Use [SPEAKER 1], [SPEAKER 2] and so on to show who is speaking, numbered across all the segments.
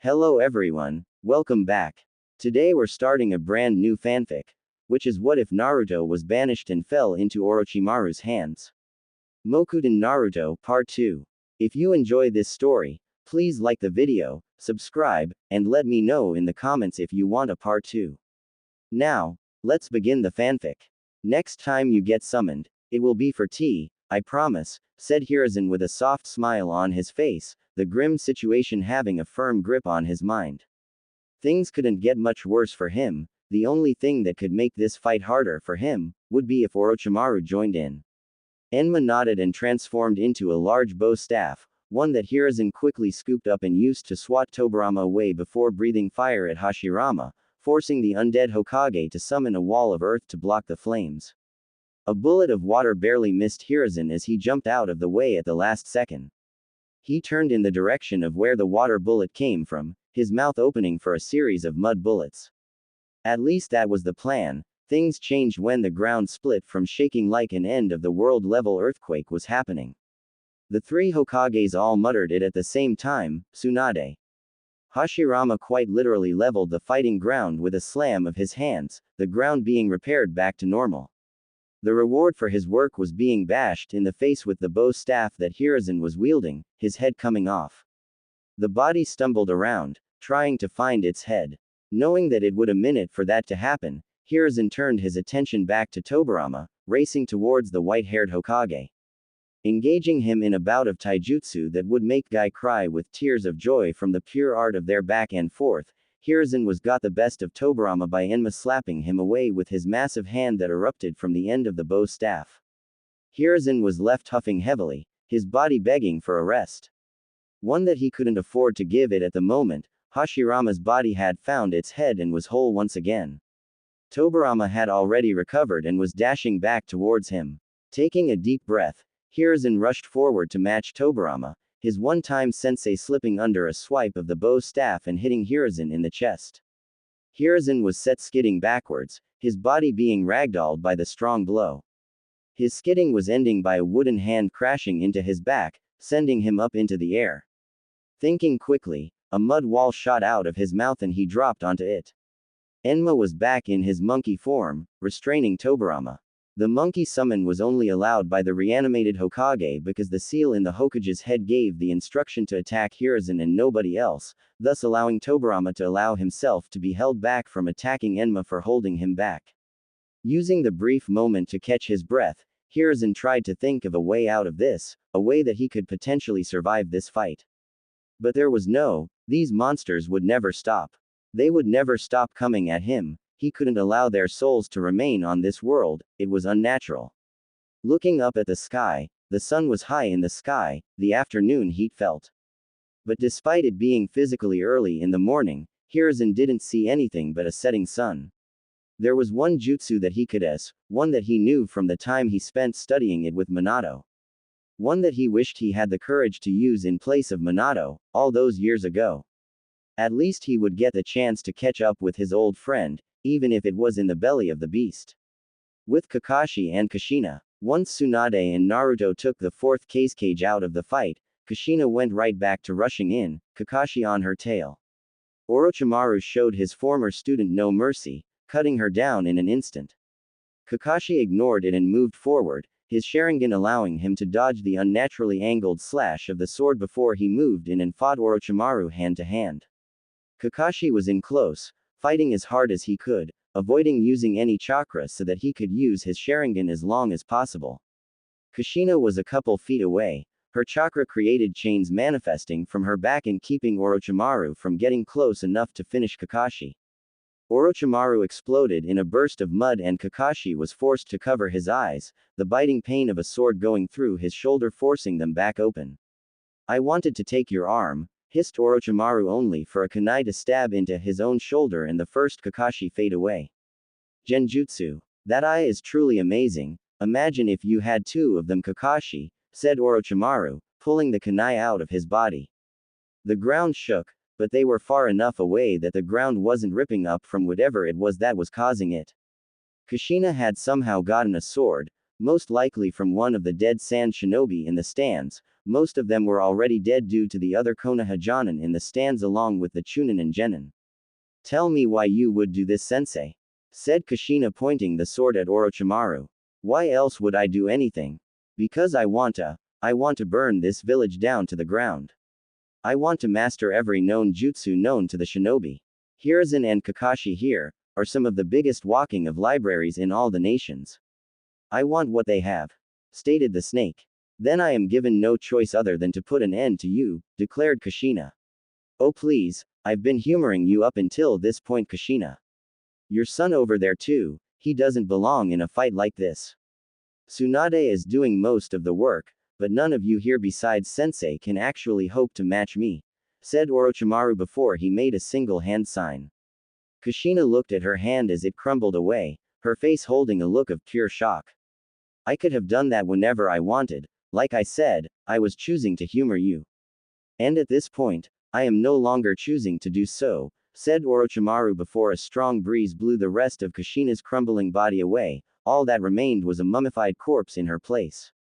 [SPEAKER 1] Hello everyone, welcome back. Today we're starting a brand new fanfic, which is what if Naruto was banished and fell into Orochimaru's hands. Mokuton Naruto Part 2. If you enjoy this story, please like the video, subscribe, and let me know in the comments if you want a part 2. Now, let's begin the fanfic. Next time you get summoned, it will be for tea, I promise, said Hiruzen with a soft smile on his face, the grim situation having a firm grip on his mind. Things couldn't get much worse for him. The only thing that could make this fight harder for him would be if Orochimaru joined in. Enma nodded and transformed into a large bow staff, one that Hiruzen quickly scooped up and used to swat Tobirama away before breathing fire at Hashirama, forcing the undead Hokage to summon a wall of earth to block the flames. A bullet of water barely missed Hiruzen as he jumped out of the way at the last second. He turned in the direction of where the water bullet came from, his mouth opening for a series of mud bullets. At least that was the plan. Things changed when the ground split from shaking like an end of the world-level earthquake was happening. The three Hokages all muttered it at the same time, Tsunade. Hashirama quite literally leveled the fighting ground with a slam of his hands, the ground being repaired back to normal. The reward for his work was being bashed in the face with the bow staff that Hiruzen was wielding, his head coming off. The body stumbled around, trying to find its head. Knowing that it would a minute for that to happen, Hiruzen turned his attention back to Tobirama, racing towards the white-haired Hokage. Engaging him in a bout of taijutsu that would make Guy cry with tears of joy from the pure art of their back and forth, Hiruzen was got the best of Tobirama by Enma slapping him away with his massive hand that erupted from the end of the bow staff. Hiruzen was left huffing heavily, his body begging for a rest. One that he couldn't afford to give it at the moment. Hashirama's body had found its head and was whole once again. Tobirama had already recovered and was dashing back towards him. Taking a deep breath, Hiruzen rushed forward to match Tobirama, his one-time sensei slipping under a swipe of the bow staff and hitting Hiruzen in the chest. Hiruzen was set skidding backwards, his body being ragdolled by the strong blow. His skidding was ending by a wooden hand crashing into his back, sending him up into the air. Thinking quickly, a mud wall shot out of his mouth and he dropped onto it. Enma was back in his monkey form, restraining Tobirama. The monkey summon was only allowed by the reanimated Hokage because the seal in the Hokage's head gave the instruction to attack Hiruzen and nobody else, thus allowing Tobirama to allow himself to be held back from attacking Enma for holding him back. Using the brief moment to catch his breath, Hiruzen tried to think of a way out of this, a way that he could potentially survive this fight. But there was no. These monsters would never stop. They would never stop coming at him. He couldn't allow their souls to remain on this world, it was unnatural. Looking up at the sky, the sun was high in the sky, the afternoon heat felt. But despite it being physically early in the morning, Hiruzen didn't see anything but a setting sun. There was one jutsu that he could one that he knew from the time he spent studying it with Minato. One that he wished he had the courage to use in place of Minato, all those years ago. At least he would get the chance to catch up with his old friend, even if it was in the belly of the beast. With Kakashi and Kushina, once Tsunade and Naruto took the fourth cage out of the fight, Kushina went right back to rushing in, Kakashi on her tail. Orochimaru showed his former student no mercy, cutting her down in an instant. Kakashi ignored it and moved forward, his Sharingan allowing him to dodge the unnaturally angled slash of the sword before he moved in and fought Orochimaru hand to hand. Kakashi was in close, fighting as hard as he could, avoiding using any chakra so that he could use his Sharingan as long as possible. Kushina was a couple feet away, her chakra created chains manifesting from her back and keeping Orochimaru from getting close enough to finish Kakashi. Orochimaru exploded in a burst of mud and Kakashi was forced to cover his eyes, the biting pain of a sword going through his shoulder forcing them back open. I wanted to take your arm, hissed Orochimaru only for a kunai to stab into his own shoulder and the first Kakashi fade away. Genjutsu. That eye is truly amazing, imagine if you had two of them Kakashi, said Orochimaru, pulling the kunai out of his body. The ground shook, but they were far enough away that the ground wasn't ripping up from whatever it was that was causing it. Kushina had somehow gotten a sword, most likely from one of the dead sand shinobi in the stands, most of them were already dead due to the other Konoha Jonin in the stands along with the Chunin and Genin. Tell me why you would do this, sensei, said Kushina, pointing the sword at Orochimaru. Why else would I do anything? Because I want to burn this village down to the ground. I want to master every known jutsu known to the shinobi. Hiruzen and Kakashi here are some of the biggest walking of libraries in all the nations. I want what they have, stated the snake. Then I am given no choice other than to put an end to you, declared Kushina. Oh please, I've been humoring you up until this point, Kushina. Your son over there too, he doesn't belong in a fight like this. Tsunade is doing most of the work, but none of you here besides sensei can actually hope to match me, said Orochimaru before he made a single hand sign. Kushina looked at her hand as it crumbled away, her face holding a look of pure shock. I could have done that whenever I wanted, like I said, I was choosing to humor you. And at this point, I am no longer choosing to do so, said Orochimaru before a strong breeze blew the rest of Kushina's crumbling body away. All that remained was a mummified corpse in her place.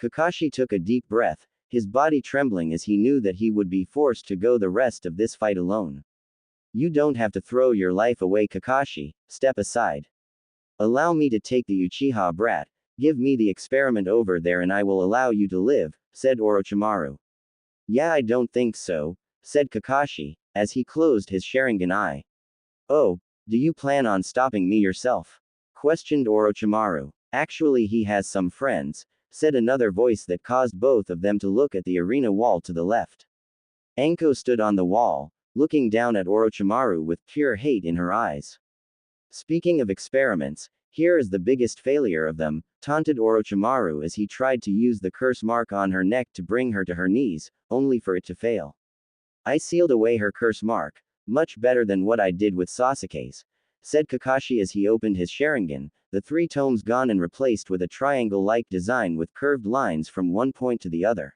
[SPEAKER 1] Kakashi took a deep breath, his body trembling as he knew that he would be forced to go the rest of this fight alone. You don't have to throw your life away, Kakashi, step aside. Allow me to take the Uchiha brat, give me the experiment over there and I will allow you to live, said Orochimaru. Yeah, I don't think so, said Kakashi, as he closed his Sharingan eye. Oh, do you plan on stopping me yourself? Questioned Orochimaru. Actually, he has some friends, said another voice that caused both of them to look at the arena wall to the left. Anko stood on the wall, looking down at Orochimaru with pure hate in her eyes. Speaking of experiments, here is the biggest failure of them, taunted Orochimaru as he tried to use the curse mark on her neck to bring her to her knees, only for it to fail. I sealed away her curse mark, much better than what I did with Sasuke's, said Kakashi as he opened his Sharingan, the 3 tomes gone and replaced with a triangle-like design with curved lines from one point to the other.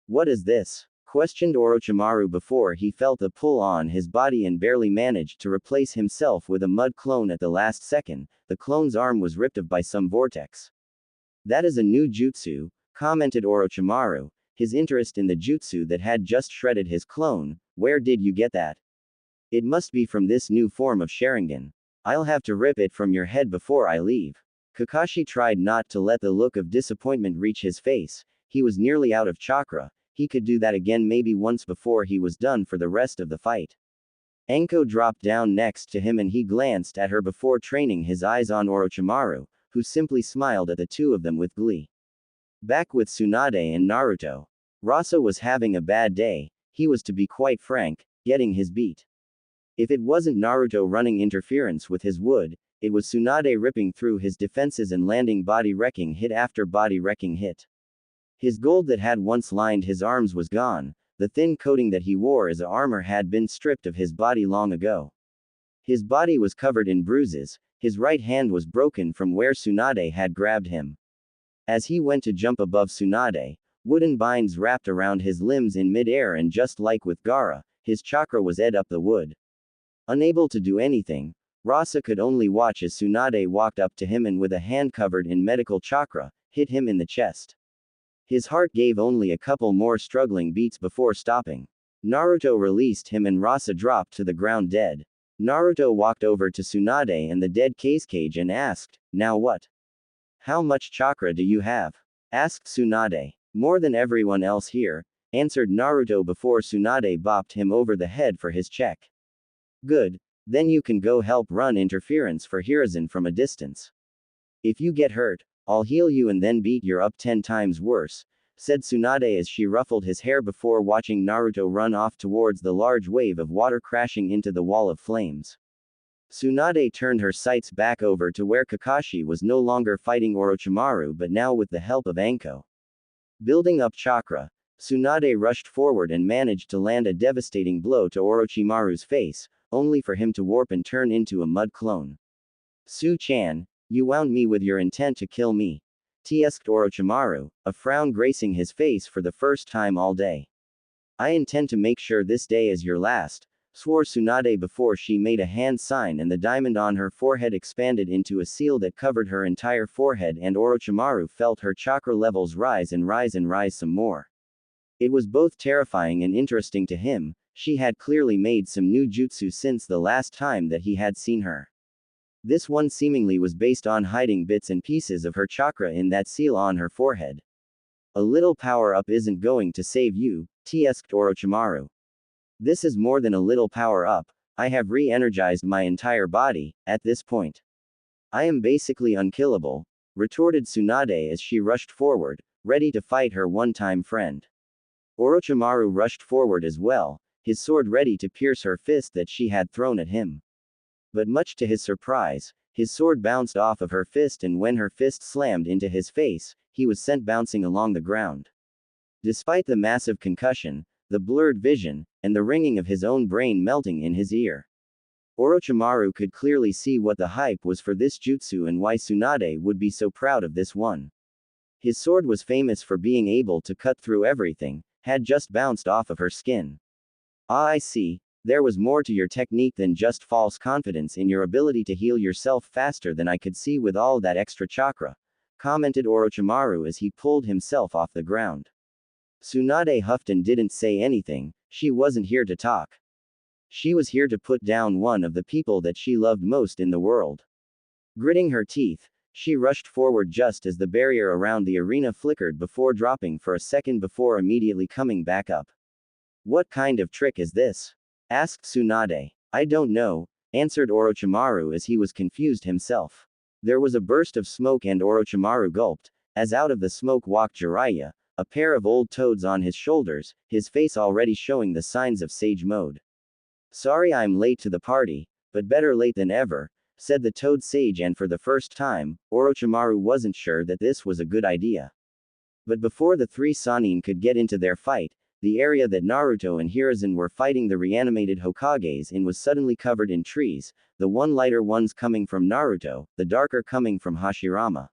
[SPEAKER 1] What is this? Questioned Orochimaru before he felt a pull on his body and barely managed to replace himself with a mud clone at the last second. The clone's arm was ripped off by some vortex. That is a new jutsu, commented Orochimaru, his interest in the jutsu that had just shredded his clone. Where did you get that? It must be from this new form of Sharingan. I'll have to rip it from your head before I leave. Kakashi tried not to let the look of disappointment reach his face. He was nearly out of chakra. He could do that again maybe once before he was done for the rest of the fight. Anko dropped down next to him and he glanced at her before training his eyes on Orochimaru, who simply smiled at the two of them with glee. Back with Tsunade and Naruto. Rasa was having a bad day, he was, to be quite frank, getting his beat. If it wasn't Naruto running interference with his wood, it was Tsunade ripping through his defenses and landing body-wrecking hit after body-wrecking hit. His gold that had once lined his arms was gone, the thin coating that he wore as armor had been stripped of his body long ago. His body was covered in bruises, his right hand was broken from where Tsunade had grabbed him. As he went to jump above Tsunade, wooden binds wrapped around his limbs in mid-air and just like with Gaara, his chakra was ed up the wood. Unable to do anything, Rasa could only watch as Tsunade walked up to him and with a hand covered in medical chakra, hit him in the chest. His heart gave only a couple more struggling beats before stopping. Naruto released him and Rasa dropped to the ground dead. Naruto walked over to Tsunade and the dead Kazekage and asked, "Now what? How much chakra do you have?" asked Tsunade. "More than everyone else here," answered Naruto before Tsunade bopped him over the head for his check. "Good. Then you can go help run interference for Hiruzen from a distance. If you get hurt, I'll heal you and then beat you up 10 times worse," said Tsunade as she ruffled his hair before watching Naruto run off towards the large wave of water crashing into the wall of flames. Tsunade turned her sights back over to where Kakashi was no longer fighting Orochimaru but now with the help of Anko. Building up chakra, Tsunade rushed forward and managed to land a devastating blow to Orochimaru's face, only for him to warp and turn into a mud clone. "Su-chan, you wound me with your intent to kill me," teased Orochimaru, a frown gracing his face for the first time all day. "I intend to make sure this day is your last," swore Tsunade before she made a hand sign and the diamond on her forehead expanded into a seal that covered her entire forehead and Orochimaru felt her chakra levels rise and rise and rise some more. It was both terrifying and interesting to him. She had clearly made some new jutsu since the last time that he had seen her. This one seemingly was based on hiding bits and pieces of her chakra in that seal on her forehead. A little power up isn't going to save you, asked Orochimaru. This is more than a little power up. I have re-energized my entire body, at this point. I am basically unkillable, retorted Tsunade as she rushed forward, ready to fight her one-time friend. Orochimaru rushed forward as well, his sword ready to pierce her fist that she had thrown at him. But much to his surprise, his sword bounced off of her fist, and when her fist slammed into his face, he was sent bouncing along the ground. Despite the massive concussion, the blurred vision, and the ringing of his own brain melting in his ear, Orochimaru could clearly see what the hype was for this jutsu and why Tsunade would be so proud of this one. His sword was famous for being able to cut through everything, had just bounced off of her skin. Ah, I see. There was more to your technique than just false confidence in your ability to heal yourself faster than I could see with all that extra chakra, commented Orochimaru as he pulled himself off the ground. Tsunade huffed and didn't say anything. She wasn't here to talk. She was here to put down one of the people that she loved most in the world. Gritting her teeth, she rushed forward just as the barrier around the arena flickered before dropping for a second before immediately coming back up. What kind of trick is this? Asked Tsunade. I don't know, answered Orochimaru as he was confused himself. There was a burst of smoke and Orochimaru gulped, as out of the smoke walked Jiraiya, a pair of old toads on his shoulders, his face already showing the signs of sage mode. Sorry I'm late to the party, but better late than ever, said the toad sage, and for the first time, Orochimaru wasn't sure that this was a good idea. But before the three Sannin could get into their fight, the area that Naruto and Hiruzen were fighting the reanimated Hokages in was suddenly covered in trees, the one lighter ones coming from Naruto, the darker coming from Hashirama.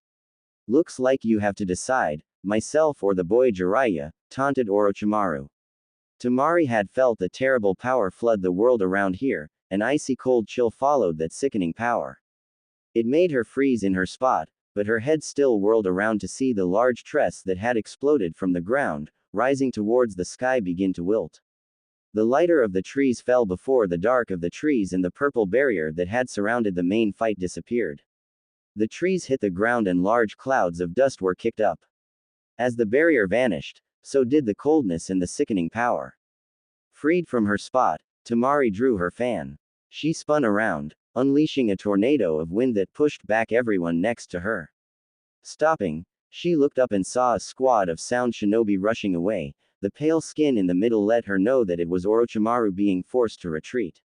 [SPEAKER 1] Looks like you have to decide, myself or the boy Jiraiya, taunted Orochimaru. Tamari had felt the terrible power flood the world around here, an icy cold chill followed that sickening power. It made her freeze in her spot, but her head still whirled around to see the large tress that had exploded from the ground, rising towards the sky, begin to wilt. The lighter of the trees fell before the dark of the trees, and the purple barrier that had surrounded the main fight disappeared. The trees hit the ground and large clouds of dust were kicked up. As the barrier vanished, so did the coldness and the sickening power. Freed from her spot, Tamari drew her fan. She spun around, unleashing a tornado of wind that pushed back everyone next to her. Stopping, she looked up and saw a squad of sound shinobi rushing away. The pale skin in the middle let her know that it was Orochimaru being forced to retreat.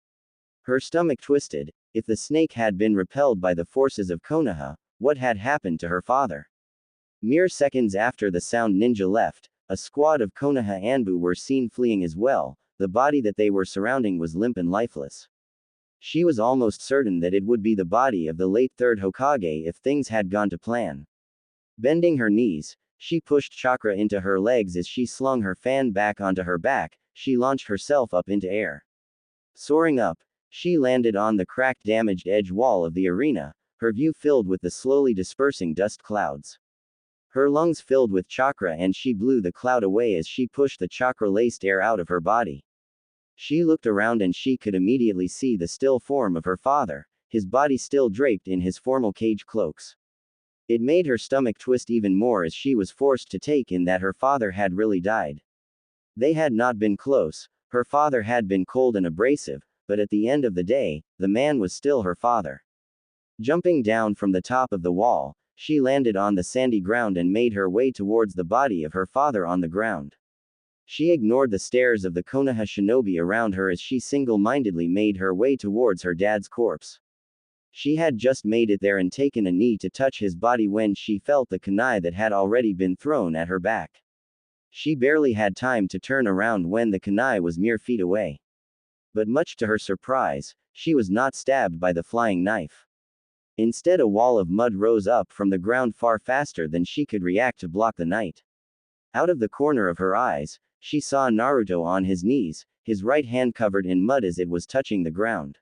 [SPEAKER 1] Her stomach twisted. If the snake had been repelled by the forces of Konoha, what had happened to her father? Mere seconds after the sound ninja left, a squad of Konoha Anbu were seen fleeing as well. The body that they were surrounding was limp and lifeless. She was almost certain that it would be the body of the late third Hokage if things had gone to plan. Bending her knees, she pushed chakra into her legs as she slung her fan back onto her back. She launched herself up into air. Soaring up, she landed on the cracked, damaged edge wall of the arena, her view filled with the slowly dispersing dust clouds. Her lungs filled with chakra, and she blew the cloud away as she pushed the chakra-laced air out of her body. She looked around and she could immediately see the still form of her father, his body still draped in his formal cage cloaks. It made her stomach twist even more as she was forced to take in that her father had really died. They had not been close, her father had been cold and abrasive, but at the end of the day, the man was still her father. Jumping down from the top of the wall, she landed on the sandy ground and made her way towards the body of her father on the ground. She ignored the stares of the Konoha shinobi around her as she single-mindedly made her way towards her dad's corpse. She had just made it there and taken a knee to touch his body when she felt the kunai that had already been thrown at her back. She barely had time to turn around when the kunai was mere feet away. But much to her surprise, she was not stabbed by the flying knife. Instead, a wall of mud rose up from the ground far faster than she could react to block the knight. Out of the corner of her eyes, she saw Naruto on his knees, his right hand covered in mud as it was touching the ground.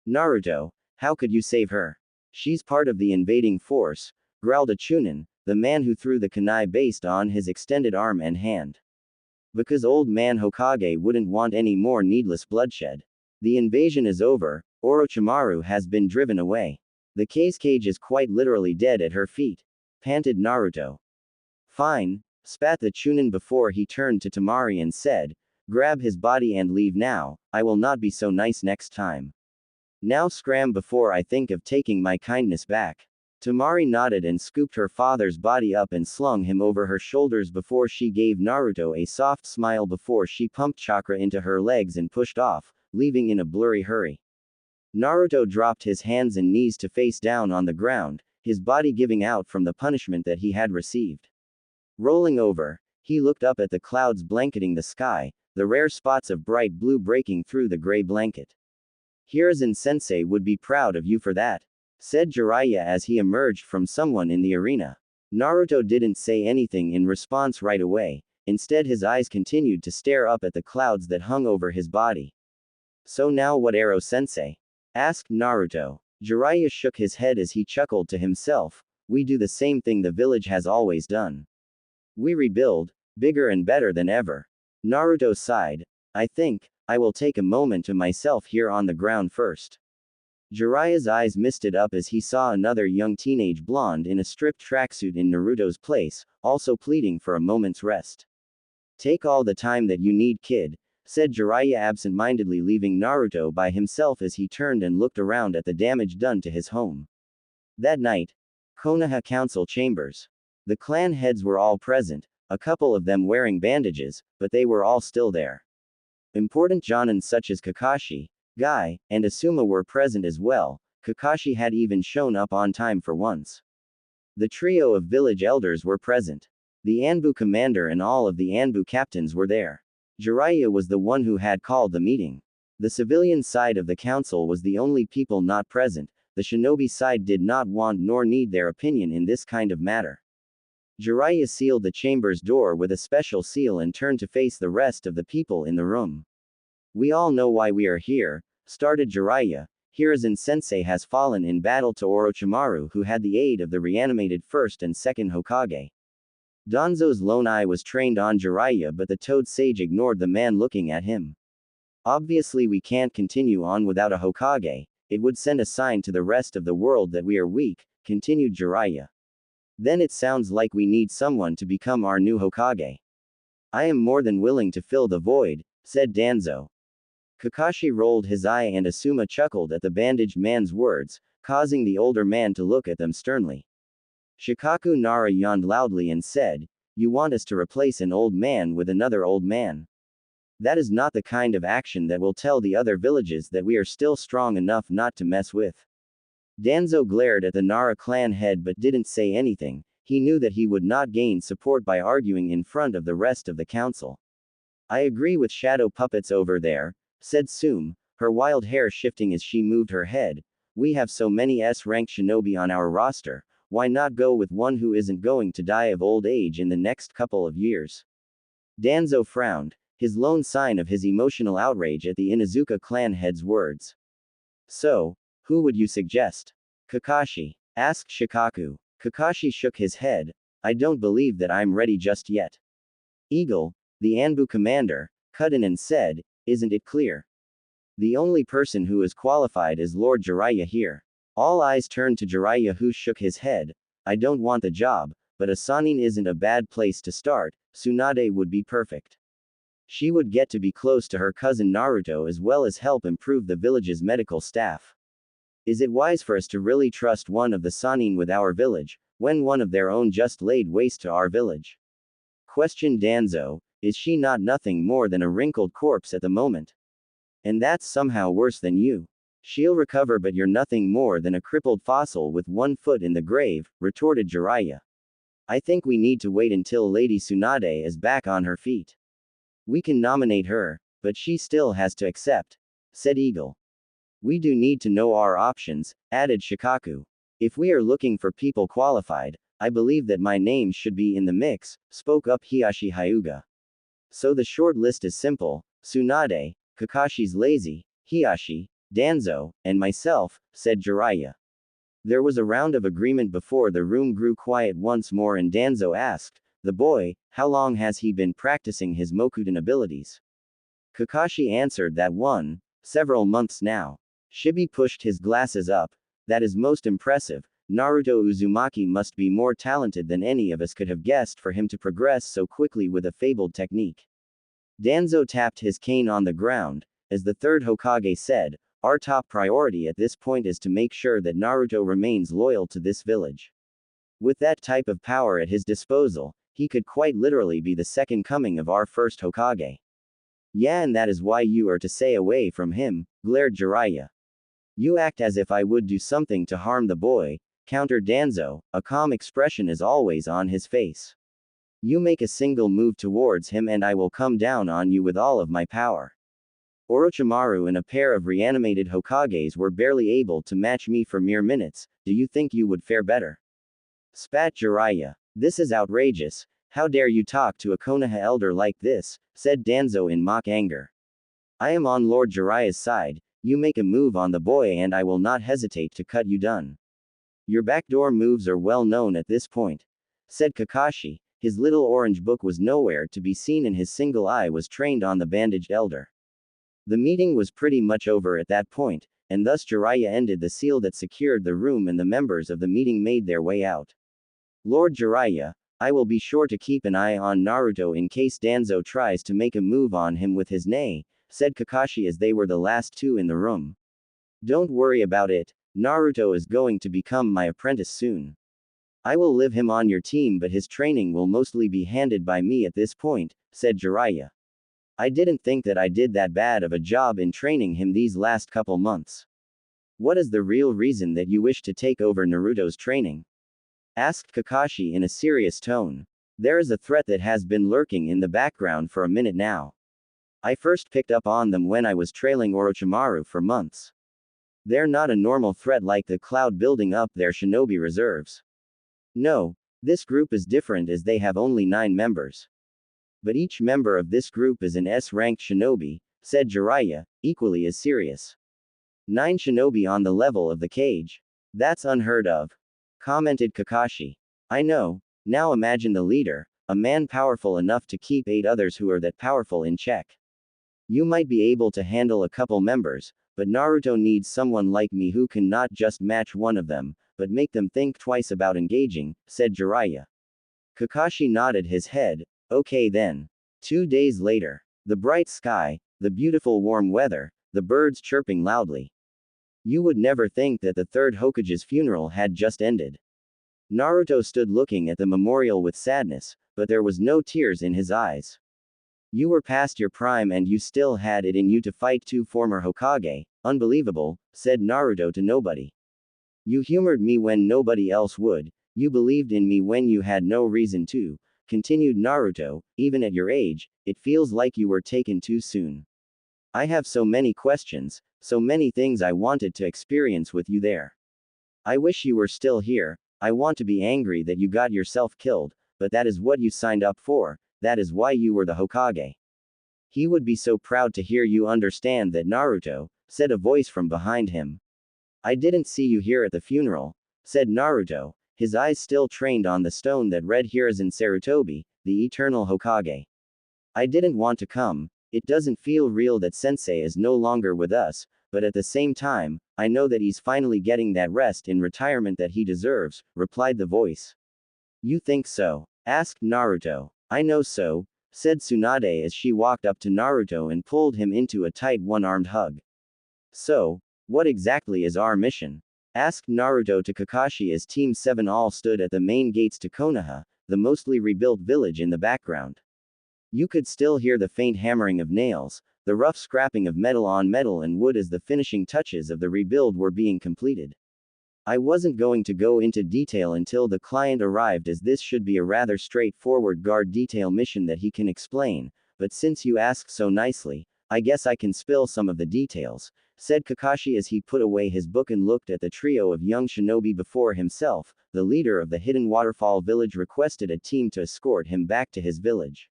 [SPEAKER 1] Naruto, how could you save her? She's part of the invading force, growled a Chunin, the man who threw the kunai based on his extended arm and hand. Because old man Hokage wouldn't want any more needless bloodshed. The invasion is over, Orochimaru has been driven away. The cage is quite literally dead at her feet. Panted Naruto. Fine, spat the Chunin before he turned to Temari and said, grab his body and leave now, I will not be so nice next time. Now scram before I think of taking my kindness back. Temari nodded and scooped her father's body up and slung him over her shoulders before she gave Naruto a soft smile before she pumped chakra into her legs and pushed off, leaving in a blurry hurry. Naruto dropped his hands and knees to face down on the ground, his body giving out from the punishment that he had received. Rolling over, he looked up at the clouds blanketing the sky, the rare spots of bright blue breaking through the gray blanket. Hiruzen-sensei would be proud of you for that, said Jiraiya as he emerged from someone in the arena. Naruto didn't say anything in response right away, instead his eyes continued to stare up at the clouds that hung over his body. So now what, Ero-sensei? Asked Naruto. Jiraiya shook his head as he chuckled to himself, we do the same thing the village has always done. We rebuild, bigger and better than ever. Naruto sighed. I think, I will take a moment to myself here on the ground first. Jiraiya's eyes misted up as he saw another young teenage blonde in a stripped tracksuit in Naruto's place, also pleading for a moment's rest. Take all the time that you need, kid, said Jiraiya absent-mindedly, leaving Naruto by himself as he turned and looked around at the damage done to his home. That night, Konoha Council Chambers. The clan heads were all present, a couple of them wearing bandages, but they were all still there. Important Jonin such as Kakashi, Guy, and Asuma were present as well. Kakashi had even shown up on time for once. The trio of village elders were present. The Anbu commander and all of the Anbu captains were there. Jiraiya was the one who had called the meeting. The civilian side of the council was the only people not present. The shinobi side did not want nor need their opinion in this kind of matter. Jiraiya sealed the chamber's door with a special seal and turned to face the rest of the people in the room. We all know why we are here, started Jiraiya. Hiruzen-sensei has fallen in battle to Orochimaru, who had the aid of the reanimated first and second Hokage. Danzo's lone eye was trained on Jiraiya, but the Toad Sage ignored the man looking at him. Obviously we can't continue on without a Hokage, it would send a sign to the rest of the world that we are weak, continued Jiraiya. Then it sounds like we need someone to become our new Hokage. I am more than willing to fill the void, said Danzo. Kakashi rolled his eye and Asuma chuckled at the bandaged man's words, causing the older man to look at them sternly. Shikaku Nara yawned loudly and said, you want us to replace an old man with another old man. That is not the kind of action that will tell the other villages that we are still strong enough not to mess with. Danzo glared at the Nara clan head but didn't say anything. He knew that he would not gain support by arguing in front of the rest of the council. I agree with shadow puppets over there, said Sum, her wild hair shifting as she moved her head. We have so many S-ranked shinobi on our roster, why not go with one who isn't going to die of old age in the next couple of years? Danzo frowned, his lone sign of his emotional outrage at the Inuzuka clan head's words. So, who would you suggest? Kakashi asked Shikaku. Kakashi shook his head. I don't believe that I'm ready just yet. Eagle, the Anbu commander, cut in and said, isn't it clear? The only person who is qualified is Lord Jiraiya here. All eyes turned to Jiraiya, who shook his head. I don't want the job, but a Sannin isn't a bad place to start. Tsunade would be perfect. She would get to be close to her cousin Naruto as well as help improve the village's medical staff. Is it wise for us to really trust one of the Sannin with our village, when one of their own just laid waste to our village? Questioned Danzo, is she not nothing more than a wrinkled corpse at the moment? And that's somehow worse than you. She'll recover, but you're nothing more than a crippled fossil with one foot in the grave, retorted Jiraiya. I think we need to wait until Lady Tsunade is back on her feet. We can nominate her, but she still has to accept, said Eagle. We do need to know our options, added Shikaku. If we are looking for people qualified, I believe that my name should be in the mix, spoke up Hiashi Hyuga. So the short list is simple: Tsunade, Kakashi's lazy, Hiashi, Danzo, and myself, said Jiraiya. There was a round of agreement before the room grew quiet once more and Danzo asked, The boy, how long has he been practicing his Mokuton abilities? Kakashi answered that several months now. Shibi pushed his glasses up. That is most impressive. Naruto Uzumaki must be more talented than any of us could have guessed for him to progress so quickly with a fabled technique. Danzo tapped his cane on the ground. As the third Hokage said, our top priority at this point is to make sure that Naruto remains loyal to this village. With that type of power at his disposal, he could quite literally be the second coming of our first Hokage. Yeah, and that is why you are to stay away from him, glared Jiraiya. You act as if I would do something to harm the boy, countered Danzo, a calm expression is always on his face. You make a single move towards him and I will come down on you with all of my power. Orochimaru and a pair of reanimated Hokages were barely able to match me for mere minutes, do you think you would fare better? Spat Jiraiya. This is outrageous, how dare you talk to a Konoha elder like this, said Danzo in mock anger. I am on Lord Jiraiya's side, you make a move on the boy and I will not hesitate to cut you down. Your backdoor moves are well known at this point, said Kakashi. His little orange book was nowhere to be seen and his single eye was trained on the bandaged elder. The meeting was pretty much over at that point, and thus Jiraiya ended the seal that secured the room and the members of the meeting made their way out. Lord Jiraiya, I will be sure to keep an eye on Naruto in case Danzo tries to make a move on him with his nei, said Kakashi as they were the last two in the room. Don't worry about it, Naruto is going to become my apprentice soon. I will live him on your team but his training will mostly be handed by me at this point, said Jiraiya. I didn't think that I did that bad of a job in training him these last couple months. What is the real reason that you wish to take over Naruto's training? Asked Kakashi in a serious tone. There is a threat that has been lurking in the background for a minute now. I first picked up on them when I was trailing Orochimaru for months. They're not a normal threat like the cloud building up their shinobi reserves. No, this group is different as they have only 9 members. But each member of this group is an S-ranked shinobi, said Jiraiya, equally as serious. 9 shinobi on the level of the cage. That's unheard of, commented Kakashi. I know, now imagine the leader, a man powerful enough to keep 8 others who are that powerful in check. You might be able to handle a couple members, but Naruto needs someone like me who can not just match one of them, but make them think twice about engaging, said Jiraiya. Kakashi nodded his head, okay then. 2 days later. The bright sky, the beautiful warm weather, the birds chirping loudly. You would never think that the third Hokage's funeral had just ended. Naruto stood looking at the memorial with sadness, but there was no tears in his eyes. You were past your prime and you still had it in you to fight 2 former Hokage, unbelievable, said Naruto to nobody. You humored me when nobody else would, you believed in me when you had no reason to, continued Naruto, even at your age, it feels like you were taken too soon. I have so many questions, so many things I wanted to experience with you there. I wish you were still here, I want to be angry that you got yourself killed, but that is what you signed up for, that is why you were the Hokage. He would be so proud to hear you understand that Naruto, said a voice from behind him. I didn't see you here at the funeral, said Naruto, his eyes still trained on the stone that read Hiruzen Sarutobi, the eternal Hokage. I didn't want to come, it doesn't feel real that sensei is no longer with us, but at the same time, I know that he's finally getting that rest in retirement that he deserves, replied the voice. You think so? Asked Naruto. I know so, said Tsunade as she walked up to Naruto and pulled him into a tight one-armed hug. So, what exactly is our mission? Asked Naruto to Kakashi as Team 7 all stood at the main gates to Konoha, the mostly rebuilt village in the background. You could still hear the faint hammering of nails, the rough scrapping of metal on metal and wood as the finishing touches of the rebuild were being completed. I wasn't going to go into detail until the client arrived as this should be a rather straightforward guard detail mission that he can explain, but since you ask so nicely, I guess I can spill some of the details, said Kakashi as he put away his book and looked at the trio of young shinobi before himself. The leader of the hidden waterfall village requested a team to escort him back to his village.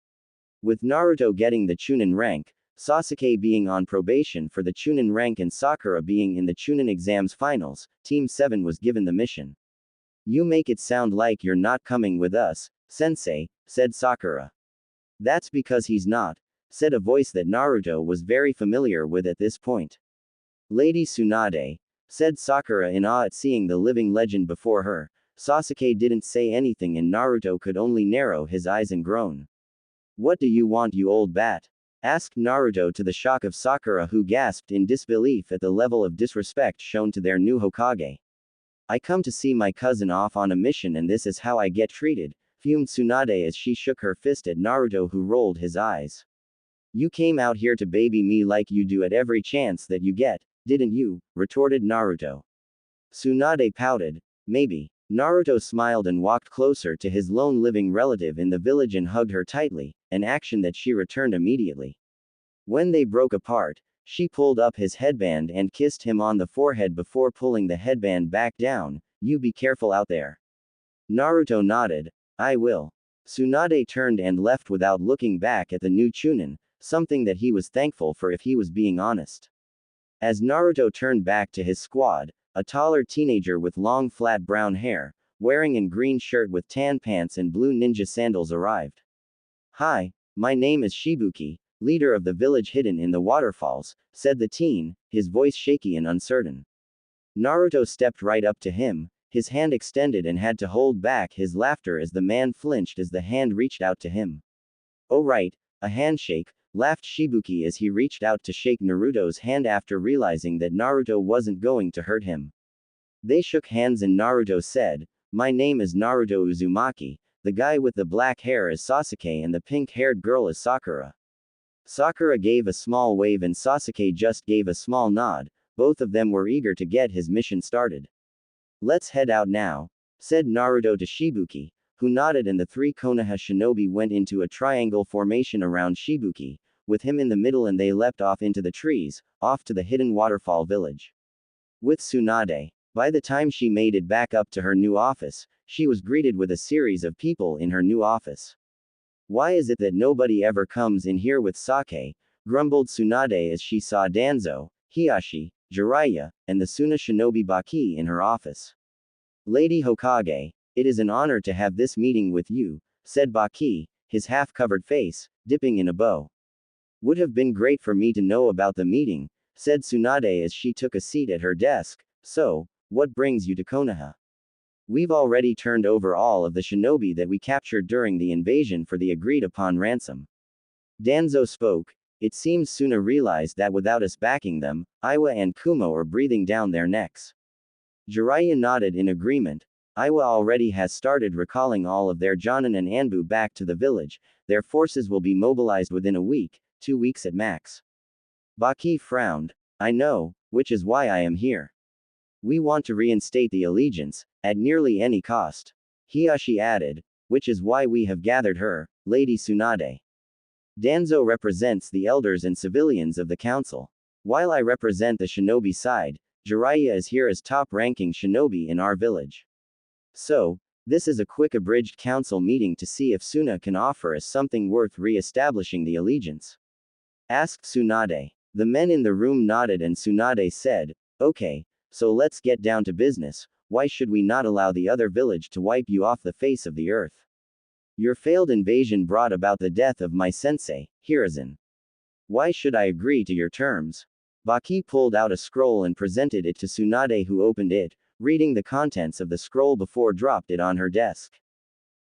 [SPEAKER 1] With Naruto getting the Chunin rank, Sasuke being on probation for the Chunin rank and Sakura being in the Chunin exams finals, Team 7 was given the mission. You make it sound like you're not coming with us, sensei, said Sakura. That's because he's not, said a voice that Naruto was very familiar with at this point. Lady Tsunade, said Sakura in awe at seeing the living legend before her. Sasuke didn't say anything and Naruto could only narrow his eyes and groan. What do you want, you old bat? Asked Naruto to the shock of Sakura, who gasped in disbelief at the level of disrespect shown to their new Hokage. I come to see my cousin off on a mission and this is how I get treated, fumed Tsunade as she shook her fist at Naruto, who rolled his eyes. You came out here to baby me like you do at every chance that you get, didn't you? Retorted Naruto. Tsunade pouted. Maybe. Naruto smiled and walked closer to his lone living relative in the village and hugged her tightly, an action that she returned immediately. When they broke apart, she pulled up his headband and kissed him on the forehead before pulling the headband back down. You be careful out there. Naruto nodded. I will. Tsunade turned and left without looking back at the new Chunin, something that he was thankful for if he was being honest. As Naruto turned back to his squad, a taller teenager with long flat brown hair, wearing a green shirt with tan pants and blue ninja sandals arrived. Hi, my name is Shibuki, leader of the village hidden in the waterfalls, said the teen, his voice shaky and uncertain. Naruto stepped right up to him, his hand extended and had to hold back his laughter as the man flinched as the hand reached out to him. Oh right, a handshake, laughed Shibuki as he reached out to shake Naruto's hand after realizing that Naruto wasn't going to hurt him. They shook hands and Naruto said, my name is Naruto Uzumaki, the guy with the black hair is Sasuke and the pink-haired girl is Sakura. Sakura gave a small wave and Sasuke just gave a small nod, both of them were eager to get his mission started. Let's head out now, said Naruto to Shibuki, who nodded and the three Konoha shinobi went into a triangle formation around Shibuki, with him in the middle and they leapt off into the trees, off to the hidden waterfall village. With Tsunade, by the time she made it back up to her new office, she was greeted with a series of people in her new office. Why is it that nobody ever comes in here with sake? Grumbled Tsunade as she saw Danzo, Hiashi, Jiraiya, and the Suna shinobi Baki in her office. Lady Hokage, it is an honor to have this meeting with you, said Baki, his half-covered face, dipping in a bow. Would have been great for me to know about the meeting, said Tsunade as she took a seat at her desk. So, what brings you to Konoha? We've already turned over all of the shinobi that we captured during the invasion for the agreed-upon ransom. Danzo spoke. It seems Suna realized that without us backing them, Iwa and Kumo are breathing down their necks. Jiraiya nodded in agreement. Iwa already has started recalling all of their Jonin and Anbu back to the village. Their forces will be mobilized within a week, 2 weeks at max. Baki frowned. I know, which is why I am here. We want to reinstate the allegiance, at nearly any cost. Hiashi added, which is why we have gathered her, Lady Tsunade. Danzo represents the elders and civilians of the council. While I represent the shinobi side, Jiraiya is here as top-ranking shinobi in our village. So, this is a quick abridged council meeting to see if Suna can offer us something worth re-establishing the allegiance. Asked Tsunade. The men in the room nodded and Tsunade said, okay, so let's get down to business. Why should we not allow the other village to wipe you off the face of the earth? Your failed invasion brought about the death of my sensei, Hiruzen. Why should I agree to your terms? Baki pulled out a scroll and presented it to Tsunade, who opened it, reading the contents of the scroll before dropped it on her desk.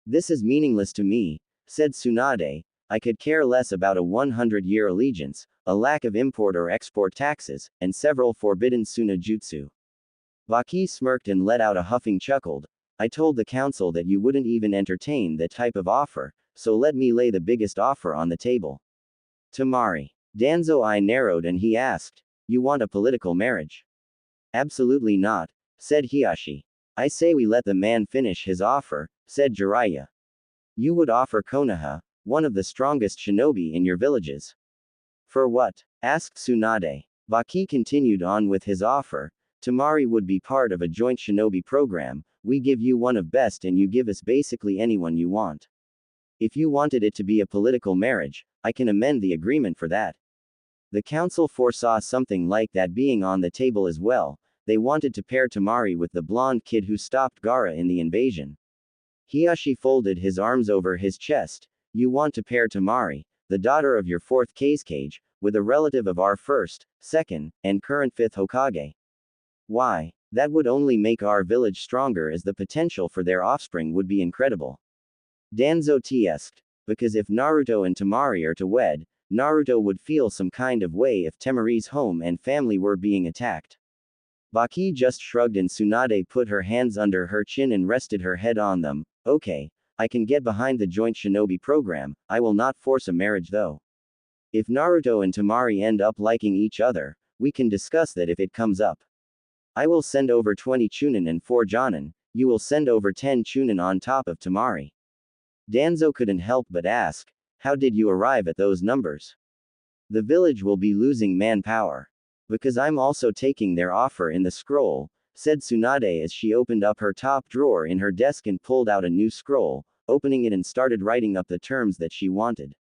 [SPEAKER 1] This is meaningless to me, said Tsunade. I could care less about a 100-year allegiance, a lack of import or export taxes, and several forbidden Suna jutsu. Baki smirked and let out a huffing chuckle. I told the council that you wouldn't even entertain that type of offer, so let me lay the biggest offer on the table. Tamari. Danzo's eye narrowed and he asked, you want a political marriage? Absolutely not, said Hiashi. I say we let the man finish his offer, said Jiraiya. You would offer Konoha, one of the strongest shinobi in your villages. For what? Asked Tsunade. Baki continued on with his offer. Tamari would be part of a joint shinobi program. We give you one of best and you give us basically anyone you want. If you wanted it to be a political marriage, I can amend the agreement for that. The council foresaw something like that being on the table as well. They wanted to pair Tamari with the blonde kid who stopped Gaara in the invasion. Hiyashi folded his arms over his chest. You want to pair Tamari, the daughter of your fourth Kazekage, with a relative of our first, second, and current fifth Hokage. Why? That would only make our village stronger, as the potential for their offspring would be incredible. Danzo asked. Because if Naruto and Tamari are to wed, Naruto would feel some kind of way if Temari's home and family were being attacked. Baki just shrugged and Tsunade put her hands under her chin and rested her head on them. Okay, I can get behind the joint shinobi program, I will not force a marriage though. If Naruto and Tamari end up liking each other, we can discuss that if it comes up. I will send over 20 Chunin and 4 Jonin, you will send over 10 Chunin on top of Tamari. Danzo couldn't help but ask, how did you arrive at those numbers? The village will be losing manpower. Because I'm also taking their offer in the scroll, said Tsunade as she opened up her top drawer in her desk and pulled out a new scroll, opening it and started writing up the terms that she wanted.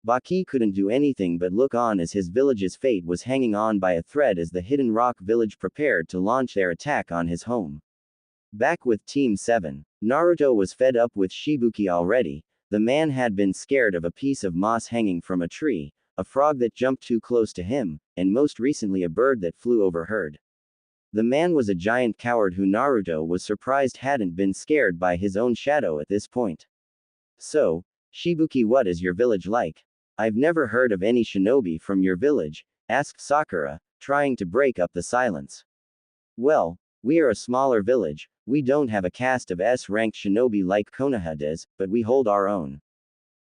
[SPEAKER 1] Baki couldn't do anything but look on as his village's fate was hanging on by a thread as the Hidden Rock village prepared to launch their attack on his home. Back with Team 7. Naruto was fed up with Shibuki already. The man had been scared of a piece of moss hanging from a tree, a frog that jumped too close to him, and most recently a bird that flew overheard. The man was a giant coward who Naruto was surprised hadn't been scared by his own shadow at this point. So, Shibuki, what is your village like? I've never heard of any shinobi from your village, asked Sakura, trying to break up the silence. Well, we are a smaller village, we don't have a caste of S-ranked shinobi like Konoha does, but we hold our own.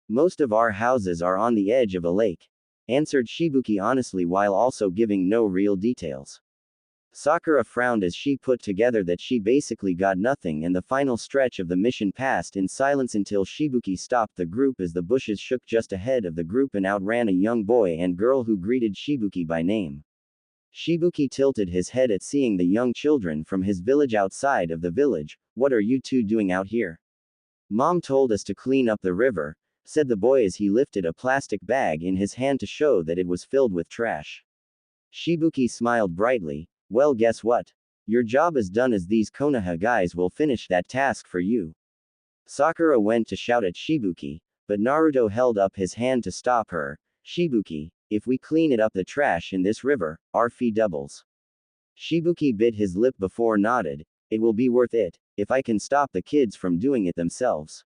[SPEAKER 1] Most of our houses are on the edge of a lake, answered Shibuki honestly while also giving no real details. Sakura frowned as she put together that she basically got nothing, and the final stretch of the mission passed in silence until Shibuki stopped the group as the bushes shook just ahead of the group and outran a young boy and girl who greeted Shibuki by name. Shibuki tilted his head at seeing the young children from his village outside of the village. What are you two doing out here? Mom told us to clean up the river, said the boy as he lifted a plastic bag in his hand to show that it was filled with trash. Shibuki smiled brightly. Well, guess what? Your job is done, as these Konoha guys will finish that task for you. Sakura went to shout at Shibuki, but Naruto held up his hand to stop her. Shibuki, if we clean it up the trash in this river, our fee doubles. Shibuki bit his lip before nodded. It will be worth it, if I can stop the kids from doing it themselves.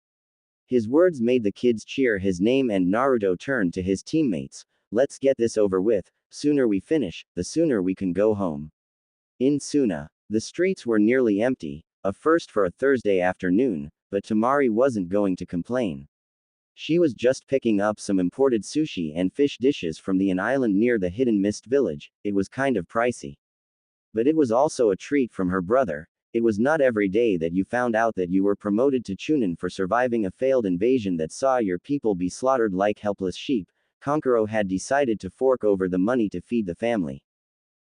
[SPEAKER 1] His words made the kids cheer his name, and Naruto turned to his teammates. Let's get this over with. Sooner we finish, the sooner we can go home. In Suna, the streets were nearly empty, a first for a Thursday afternoon, but Tamari wasn't going to complain. She was just picking up some imported sushi and fish dishes from an island near the Hidden Mist village. It was kind of pricey. But it was also a treat from her brother. It was not every day that you found out that you were promoted to Chunin for surviving a failed invasion that saw your people be slaughtered like helpless sheep. Kankuro had decided to fork over the money to feed the family.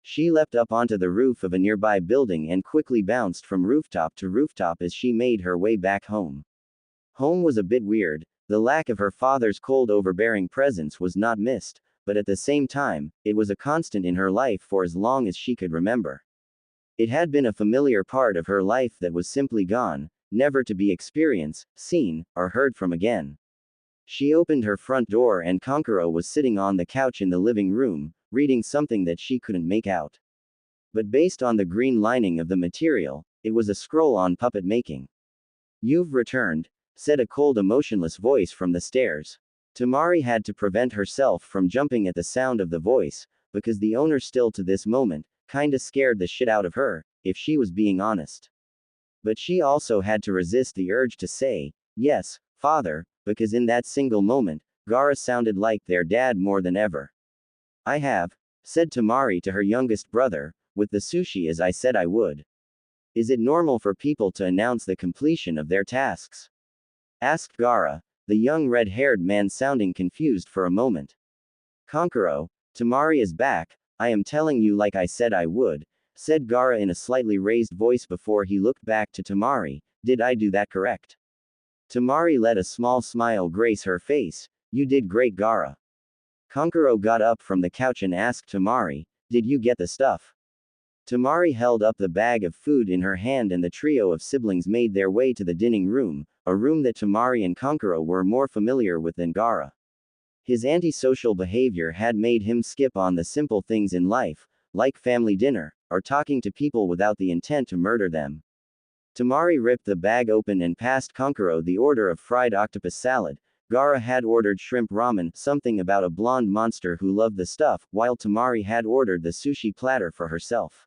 [SPEAKER 1] She leapt up onto the roof of a nearby building and quickly bounced from rooftop to rooftop as she made her way back home. Home was a bit weird. The lack of her father's cold, overbearing presence was not missed, but at the same time, it was a constant in her life for as long as she could remember. It had been a familiar part of her life that was simply gone, never to be experienced, seen, or heard from again. She opened her front door and Kankuro was sitting on the couch in the living room, reading something that she couldn't make out. But based on the green lining of the material, it was a scroll on puppet making. You've returned, said a cold, emotionless voice from the stairs. Tamari had to prevent herself from jumping at the sound of the voice, because the owner still to this moment, kinda scared the shit out of her, if she was being honest. But she also had to resist the urge to say, yes, father, because in that single moment, Gaara sounded like their dad more than ever. I have, said Tamari to her youngest brother, with the sushi as I said I would. Is it normal for people to announce the completion of their tasks? Asked Gaara, the young red-haired man sounding confused for a moment. Kankuro, Tamari is back, I am telling you like I said I would, said Gaara in a slightly raised voice before he looked back to Tamari. Did I do that correct? Tamari let a small smile grace her face. You did great, Gaara. Kankuro got up from the couch and asked Tamari, did you get the stuff? Tamari held up the bag of food in her hand and the trio of siblings made their way to the dining room, a room that Tamari and Kankuro were more familiar with than Gaara. His antisocial behavior had made him skip on the simple things in life, like family dinner, or talking to people without the intent to murder them. Tamari ripped the bag open and passed Kankuro the order of fried octopus salad. Gaara had ordered shrimp ramen, something about a blonde monster who loved the stuff, while Tamari had ordered the sushi platter for herself.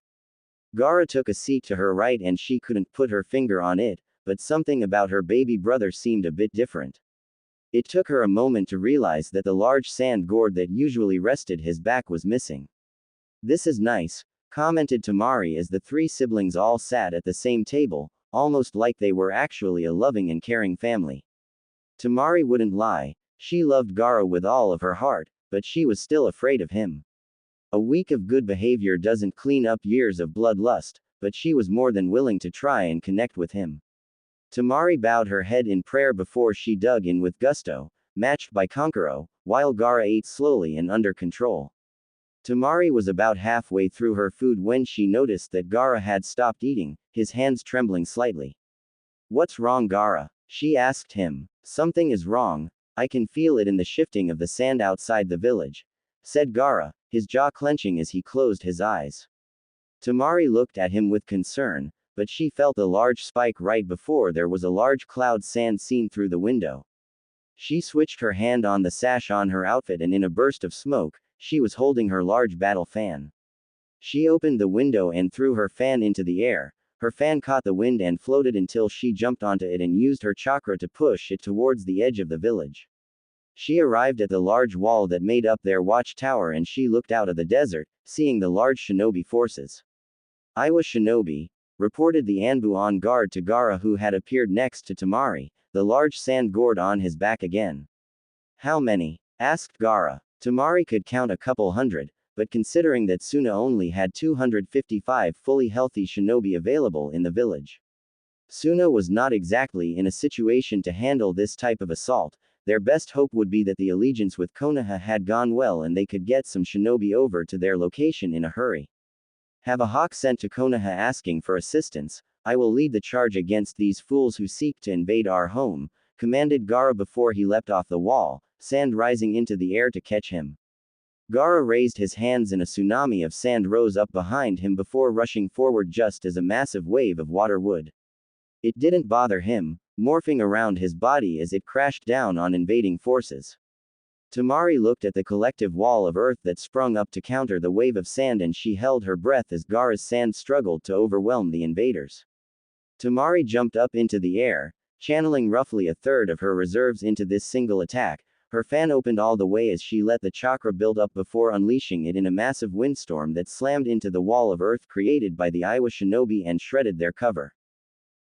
[SPEAKER 1] Gaara took a seat to her right and she couldn't put her finger on it, but something about her baby brother seemed a bit different. It took her a moment to realize that the large sand gourd that usually rested his back was missing. "This is nice," commented Tamari as the three siblings all sat at the same table, almost like they were actually a loving and caring family. Tamari wouldn't lie, she loved Gaara with all of her heart, but she was still afraid of him. A week of good behavior doesn't clean up years of bloodlust, but she was more than willing to try and connect with him. Tamari bowed her head in prayer before she dug in with gusto, matched by Kankuro, while Gaara ate slowly and under control. Tamari was about halfway through her food when she noticed that Gaara had stopped eating, his hands trembling slightly. "What's wrong, Gaara?" she asked him. "Something is wrong, I can feel it in the shifting of the sand outside the village," said Gaara, his jaw clenching as he closed his eyes. Tamari looked at him with concern, but she felt a large spike right before there was a large cloud sand seen through the window. She switched her hand on the sash on her outfit and in a burst of smoke, she was holding her large battle fan. She opened the window and threw her fan into the air. Her fan caught the wind and floated until she jumped onto it and used her chakra to push it towards the edge of the village. She arrived at the large wall that made up their watchtower and she looked out of the desert, seeing the large shinobi forces. "Iwa shinobi," reported the Anbu on guard to Gaara who had appeared next to Tamari, the large sand gourd on his back again. "How many?" asked Gaara. Tamari could count a couple hundred, but considering that Suna only had 255 fully healthy shinobi available in the village. Suna was not exactly in a situation to handle this type of assault. Their best hope would be that the allegiance with Konoha had gone well and they could get some shinobi over to their location in a hurry. "Have a hawk sent to Konoha asking for assistance. I will lead the charge against these fools who seek to invade our home," commanded Gaara before he leapt off the wall, sand rising into the air to catch him. Gaara raised his hands and a tsunami of sand rose up behind him before rushing forward just as a massive wave of water would. It didn't bother him, morphing around his body as it crashed down on invading forces. Tamari looked at the collective wall of earth that sprung up to counter the wave of sand and she held her breath as Gaara's sand struggled to overwhelm the invaders. Tamari jumped up into the air, channeling roughly a third of her reserves into this single attack. Her fan opened all the way as she let the chakra build up before unleashing it in a massive windstorm that slammed into the wall of earth created by the Iwa shinobi and shredded their cover.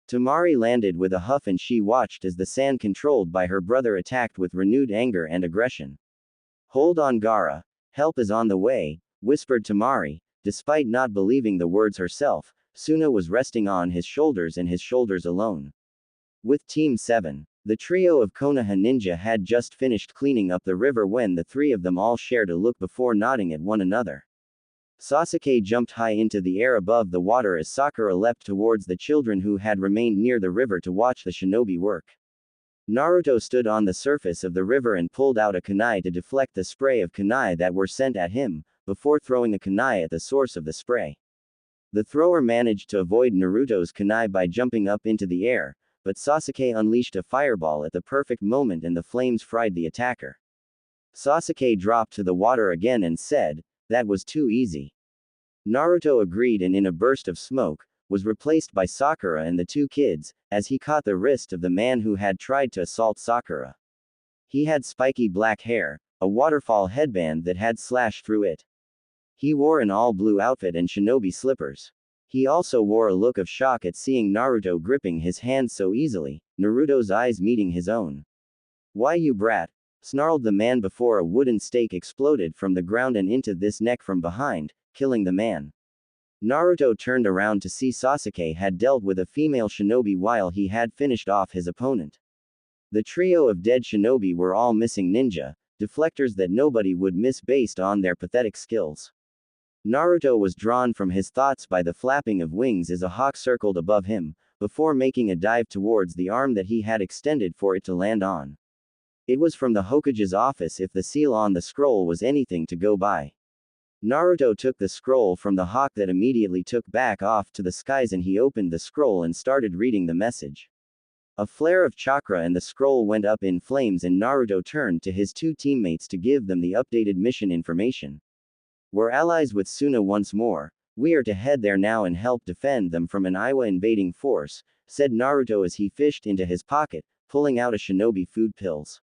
[SPEAKER 1] Tamari landed with a huff and she watched as the sand controlled by her brother attacked with renewed anger and aggression. "Hold on, Gaara. Help is on the way," whispered Tamari. Despite not believing the words herself, Suna was resting on his shoulders and his shoulders alone. With Team 7, the trio of Konoha ninja had just finished cleaning up the river when the three of them all shared a look before nodding at one another. Sasuke jumped high into the air above the water as Sakura leapt towards the children who had remained near the river to watch the shinobi work. Naruto stood on the surface of the river and pulled out a kunai to deflect the spray of kunai that were sent at him, before throwing a kunai at the source of the spray. The thrower managed to avoid Naruto's kunai by jumping up into the air, but Sasuke unleashed a fireball at the perfect moment and the flames fried the attacker. Sasuke dropped to the water again and said, "That was too easy." Naruto agreed and in a burst of smoke, was replaced by Sakura and the two kids, as he caught the wrist of the man who had tried to assault Sakura. He had spiky black hair, a waterfall headband that had slashed through it. He wore an all-blue outfit and shinobi slippers. He also wore a look of shock at seeing Naruto gripping his hand so easily, Naruto's eyes meeting his own. "Why you brat?" snarled the man before a wooden stake exploded from the ground and into this neck from behind, killing the man. Naruto turned around to see Sasuke had dealt with a female shinobi while he had finished off his opponent. The trio of dead shinobi were all missing ninja, deflectors that nobody would miss based on their pathetic skills. Naruto was drawn from his thoughts by the flapping of wings as a hawk circled above him, before making a dive towards the arm that he had extended for it to land on. It was from the Hokage's office if the seal on the scroll was anything to go by. Naruto took the scroll from the hawk that immediately took back off to the skies, and he opened the scroll and started reading the message. A flare of chakra and the scroll went up in flames, and Naruto turned to his two teammates to give them the updated mission information. We're allies with Suna once more. We are to head there now and help defend them from an Iwa invading force, said Naruto as he fished into his pocket, pulling out a shinobi food pills.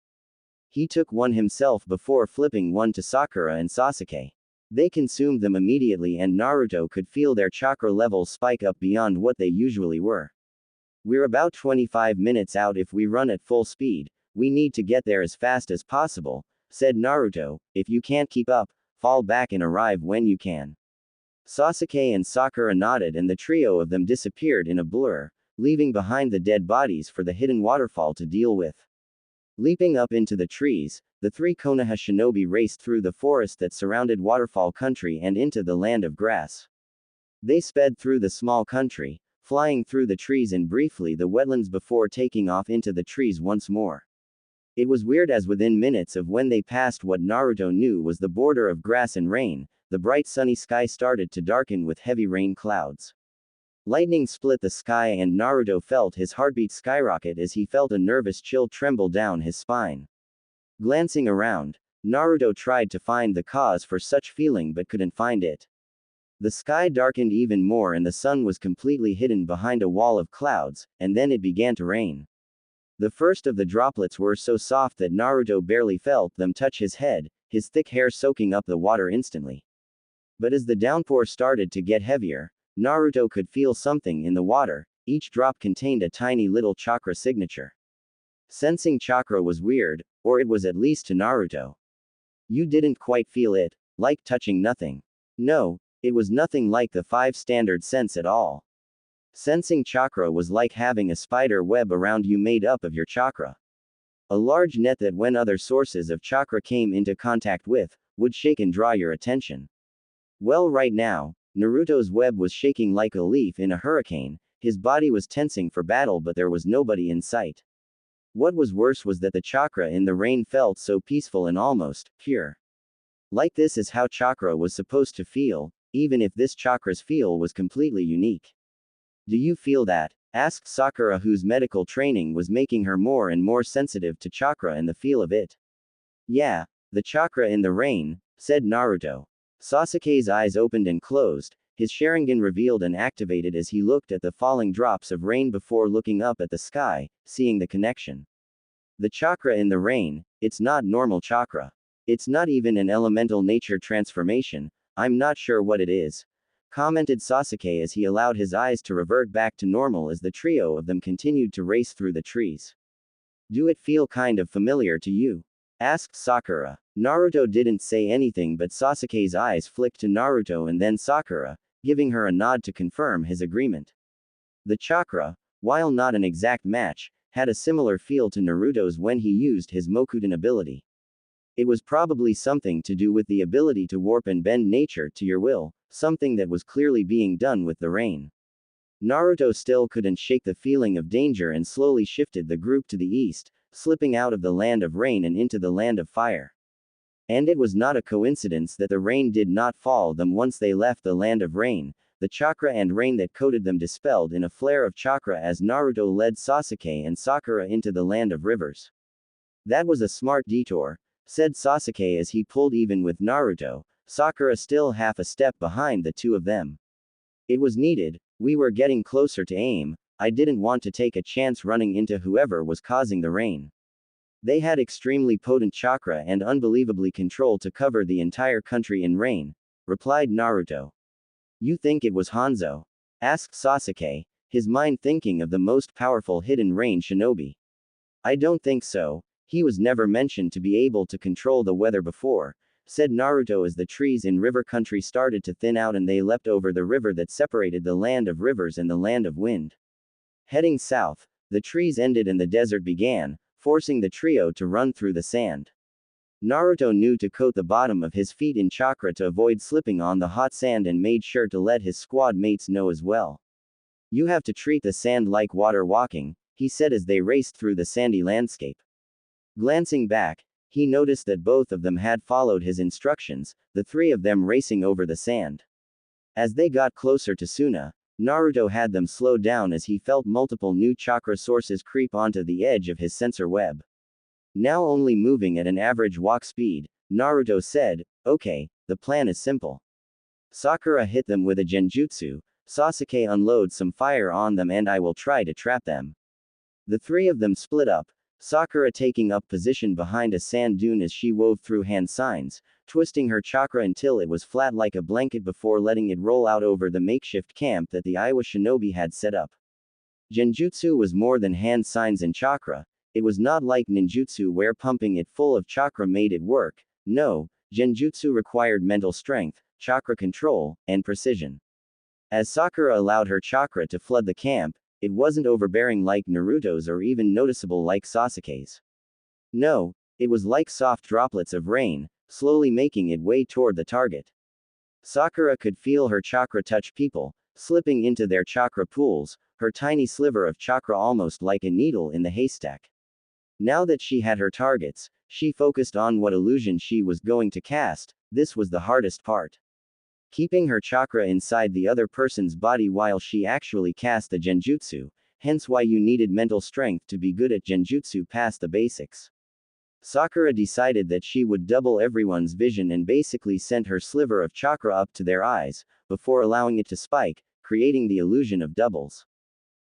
[SPEAKER 1] He took one himself before flipping one to Sakura and Sasuke. They consumed them immediately, and Naruto could feel their chakra levels spike up beyond what they usually were. We're about 25 minutes out if we run at full speed. We need to get there as fast as possible, said Naruto. If you can't keep up, fall back and arrive when you can. Sasuke and Sakura nodded, and the trio of them disappeared in a blur, leaving behind the dead bodies for the hidden waterfall to deal with. Leaping up into the trees, the three Konoha shinobi raced through the forest that surrounded Waterfall Country and into the land of grass. They sped through the small country, flying through the trees and briefly the wetlands before taking off into the trees once more. It was weird, as within minutes of when they passed what Naruto knew was the border of grass and rain, the bright sunny sky started to darken with heavy rain clouds. Lightning split the sky, and Naruto felt his heartbeat skyrocket as he felt a nervous chill tremble down his spine. Glancing around, Naruto tried to find the cause for such feeling but couldn't find it. The sky darkened even more and the sun was completely hidden behind a wall of clouds, and then it began to rain. The first of the droplets were so soft that Naruto barely felt them touch his head, his thick hair soaking up the water instantly. But as the downpour started to get heavier, Naruto could feel something in the water. Each drop contained a tiny little chakra signature. Sensing chakra was weird, or it was at least to Naruto. You didn't quite feel it, like touching nothing. No, it was nothing like the 5 standard sense at all. Sensing chakra was like having a spider web around you made up of your chakra. A large net that when other sources of chakra came into contact with, would shake and draw your attention. Well, right now, Naruto's web was shaking like a leaf in a hurricane. His body was tensing for battle, but there was nobody in sight. What was worse was that the chakra in the rain felt so peaceful and almost pure. Like this is how chakra was supposed to feel, even if this chakra's feel was completely unique. Do you feel that? Asked Sakura, whose medical training was making her more and more sensitive to chakra and the feel of it. Yeah, the chakra in the rain, said Naruto. Sasuke's eyes opened and closed, his Sharingan revealed and activated as he looked at the falling drops of rain before looking up at the sky, seeing the connection. The chakra in the rain, it's not normal chakra. It's not even an elemental nature transformation. I'm not sure what it is, commented Sasuke as he allowed his eyes to revert back to normal as the trio of them continued to race through the trees. Do it feel kind of familiar to you? Asked Sakura. Naruto didn't say anything, but Sasuke's eyes flicked to Naruto and then Sakura, giving her a nod to confirm his agreement. The chakra, while not an exact match, had a similar feel to Naruto's when he used his Mokuton ability. It was probably something to do with the ability to warp and bend nature to your will, something that was clearly being done with the rain. Naruto still couldn't shake the feeling of danger and slowly shifted the group to the east, slipping out of the land of rain and into the land of fire. And it was not a coincidence that the rain did not follow them once they left the land of rain. The chakra and rain that coated them dispelled in a flare of chakra as Naruto led Sasuke and Sakura into the land of rivers. That was a smart detour, said Sasuke as he pulled even with Naruto, Sakura still half a step behind the two of them. It was needed. We were getting closer to aim. I didn't want to take a chance running into whoever was causing the rain. They had extremely potent chakra and unbelievably control to cover the entire country in rain, replied Naruto. You think it was Hanzo? Asked Sasuke, his mind thinking of the most powerful hidden rain shinobi. I don't think so. He was never mentioned to be able to control the weather before, said Naruto as the trees in river country started to thin out and they leapt over the river that separated the land of rivers and the land of wind. Heading south, the trees ended and the desert began, forcing the trio to run through the sand. Naruto knew to coat the bottom of his feet in chakra to avoid slipping on the hot sand and made sure to let his squad mates know as well. You have to treat the sand like water walking, he said as they raced through the sandy landscape. Glancing back, he noticed that both of them had followed his instructions, the three of them racing over the sand. As they got closer to Suna, Naruto had them slow down as he felt multiple new chakra sources creep onto the edge of his sensor web. Now only moving at an average walk speed, Naruto said, "Okay, the plan is simple. Sakura hit them with a genjutsu, Sasuke unloads some fire on them and I will try to trap them." The three of them split up, Sakura taking up position behind a sand dune as she wove through hand signs, twisting her chakra until it was flat like a blanket before letting it roll out over the makeshift camp that the Iwa shinobi had set up. Genjutsu was more than hand signs and chakra. It was not like ninjutsu where pumping it full of chakra made it work. No, genjutsu required mental strength, chakra control, and precision. As Sakura allowed her chakra to flood the camp, it wasn't overbearing like Naruto's or even noticeable like Sasuke's. No, it was like soft droplets of rain, slowly making its way toward the target. Sakura could feel her chakra touch people, slipping into their chakra pools, her tiny sliver of chakra almost like a needle in the haystack. Now that she had her targets, she focused on what illusion she was going to cast. This was the hardest part. Keeping her chakra inside the other person's body while she actually cast the genjutsu, hence why you needed mental strength to be good at genjutsu past the basics. Sakura decided that she would double everyone's vision and basically sent her sliver of chakra up to their eyes, before allowing it to spike, creating the illusion of doubles.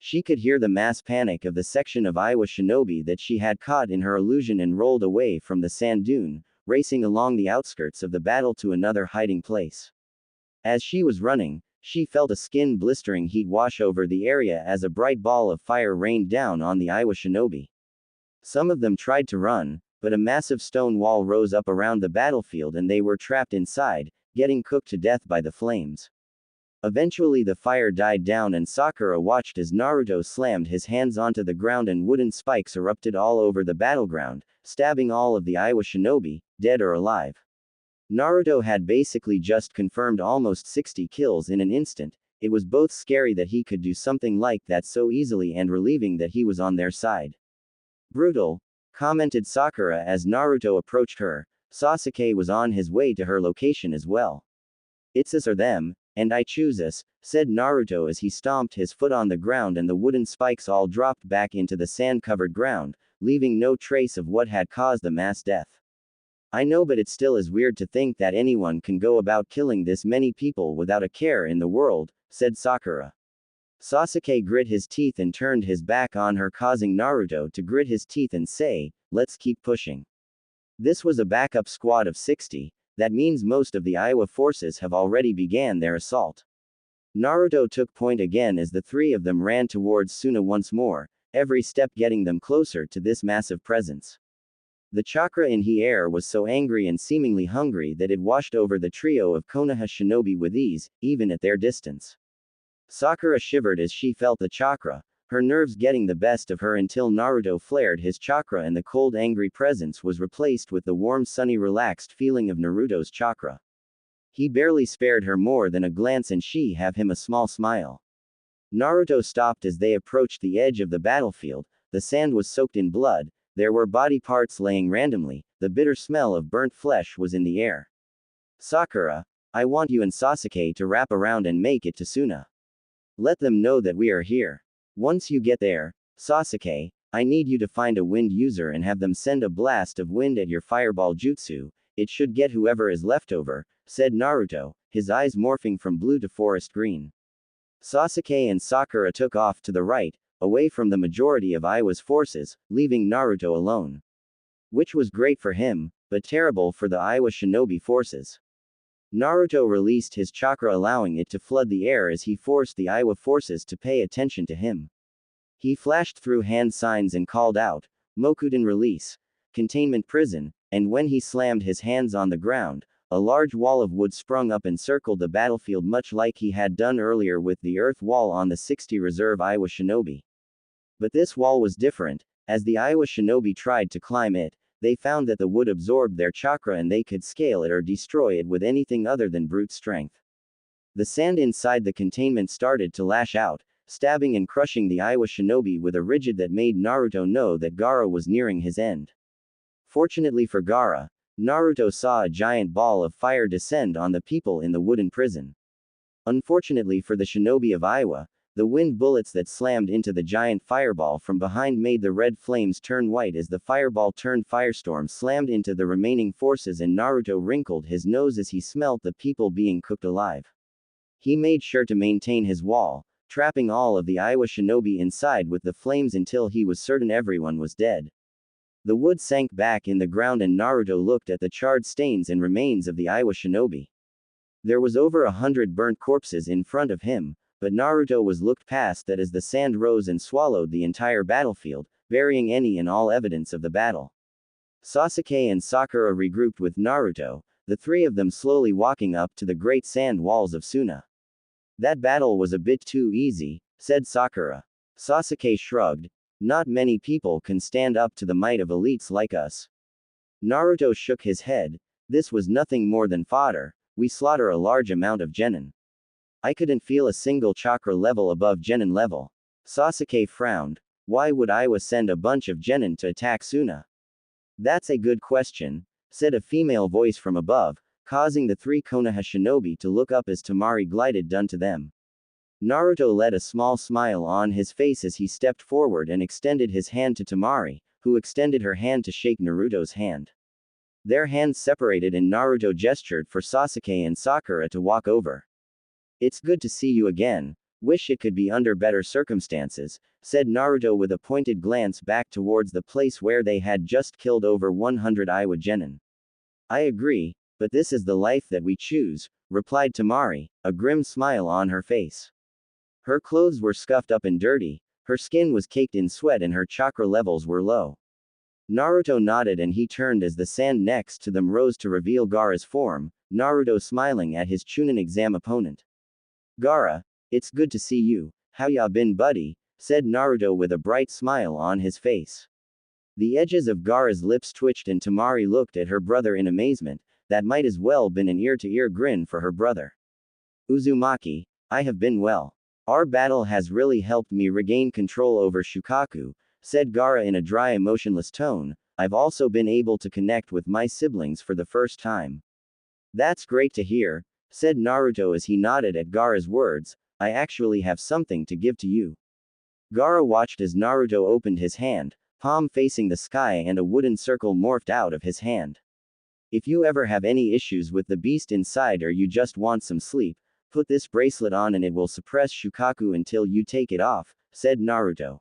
[SPEAKER 1] She could hear the mass panic of the section of Iwa shinobi that she had caught in her illusion and rolled away from the sand dune, racing along the outskirts of the battle to another hiding place. As she was running, she felt a skin-blistering heat wash over the area as a bright ball of fire rained down on the Iwa shinobi. Some of them tried to run, but a massive stone wall rose up around the battlefield and they were trapped inside, getting cooked to death by the flames. Eventually the fire died down and Sakura watched as Naruto slammed his hands onto the ground and wooden spikes erupted all over the battleground, stabbing all of the Iwa shinobi, dead or alive. Naruto had basically just confirmed almost 60 kills in an instant. It was both scary that he could do something like that so easily and relieving that he was on their side. "Brutal," commented Sakura as Naruto approached her. Sasuke was on his way to her location as well. "It's us or them, and I choose us," said Naruto as he stomped his foot on the ground and the wooden spikes all dropped back into the sand-covered ground, leaving no trace of what had caused the mass death. "I know, but it still is weird to think that anyone can go about killing this many people without a care in the world," said Sakura. Sasuke grit his teeth and turned his back on her, causing Naruto to grit his teeth and say, "Let's keep pushing." This was a backup squad of 60, that means most of the Iowa forces have already began their assault. Naruto took point again as the three of them ran towards Suna once more, every step getting them closer to this massive presence. The chakra in the air was so angry and seemingly hungry that it washed over the trio of Konoha shinobi with ease, even at their distance. Sakura shivered as she felt the chakra, her nerves getting the best of her until Naruto flared his chakra and the cold angry presence was replaced with the warm sunny relaxed feeling of Naruto's chakra. He barely spared her more than a glance and she gave him a small smile. Naruto stopped as they approached the edge of the battlefield. The sand was soaked in blood, there were body parts laying randomly, the bitter smell of burnt flesh was in the air. "Sakura, I want you and Sasuke to wrap around and make it to Suna. Let them know that we are here. Once you get there, Sasuke, I need you to find a wind user and have them send a blast of wind at your fireball jutsu, it should get whoever is left over," said Naruto, his eyes morphing from blue to forest green. Sasuke and Sakura took off to the right, away from the majority of Iwa's forces, leaving Naruto alone. Which was great for him, but terrible for the Iwa shinobi forces. Naruto released his chakra allowing it to flood the air as he forced the Iwa forces to pay attention to him. He flashed through hand signs and called out, "Mokuton release, containment prison," and when he slammed his hands on the ground, a large wall of wood sprung up and circled the battlefield much like he had done earlier with the earth wall on the 60 reserve Iwa shinobi. But this wall was different. As the Iwa shinobi tried to climb it, they found that the wood absorbed their chakra and they could scale it or destroy it with anything other than brute strength. The sand inside the containment started to lash out, stabbing and crushing the Aiwa shinobi with a rigid that made Naruto know that Gaara was nearing his end. Fortunately for Gaara, Naruto saw a giant ball of fire descend on the people in the wooden prison. Unfortunately for the shinobi of Aiwa, the wind bullets that slammed into the giant fireball from behind made the red flames turn white as the fireball turned firestorm slammed into the remaining forces, and Naruto wrinkled his nose as he smelt the people being cooked alive. He made sure to maintain his wall, trapping all of the Aiwa shinobi inside with the flames until he was certain everyone was dead. The wood sank back in the ground and Naruto looked at the charred stains and remains of the Aiwa shinobi. There was over 100 burnt corpses in front of him, but Naruto was looked past that as the sand rose and swallowed the entire battlefield, burying any and all evidence of the battle. Sasuke and Sakura regrouped with Naruto, the three of them slowly walking up to the great sand walls of Suna. That battle was a bit too easy, said Sakura. Sasuke shrugged. Not many people can stand up to the might of elites like us. Naruto shook his head. This was nothing more than fodder. We slaughter a large amount of genin. I couldn't feel a single chakra level above genin level. Sasuke frowned. Why would Aiwa send a bunch of genin to attack Suna? That's a good question, said a female voice from above, causing the three Konoha shinobi to look up as Temari glided down to them. Naruto let a small smile on his face as he stepped forward and extended his hand to Temari, who extended her hand to shake Naruto's hand. Their hands separated and Naruto gestured for Sasuke and Sakura to walk over. It's good to see you again. Wish it could be under better circumstances, said Naruto with a pointed glance back towards the place where they had just killed over 100 Aiwa genin. I agree, but this is the life that we choose, replied Temari, a grim smile on her face. Her clothes were scuffed up and dirty, her skin was caked in sweat and her chakra levels were low. Naruto nodded and he turned as the sand next to them rose to reveal Gaara's form, Naruto smiling at his Chunin exam opponent. Gaara, it's good to see you, how ya been buddy, said Naruto with a bright smile on his face. The edges of Gaara's lips twitched and Temari looked at her brother in amazement. That might as well been an ear-to-ear grin for her brother. Uzumaki, I have been well. Our battle has really helped me regain control over Shukaku, said Gaara in a dry emotionless tone. I've also been able to connect with my siblings for the first time. That's great to hear, said Naruto as he nodded at Gaara's words. I actually have something to give to you. Gaara watched as Naruto opened his hand, palm facing the sky, and a wooden circle morphed out of his hand. If you ever have any issues with the beast inside or you just want some sleep, put this bracelet on and it will suppress Shukaku until you take it off, said Naruto.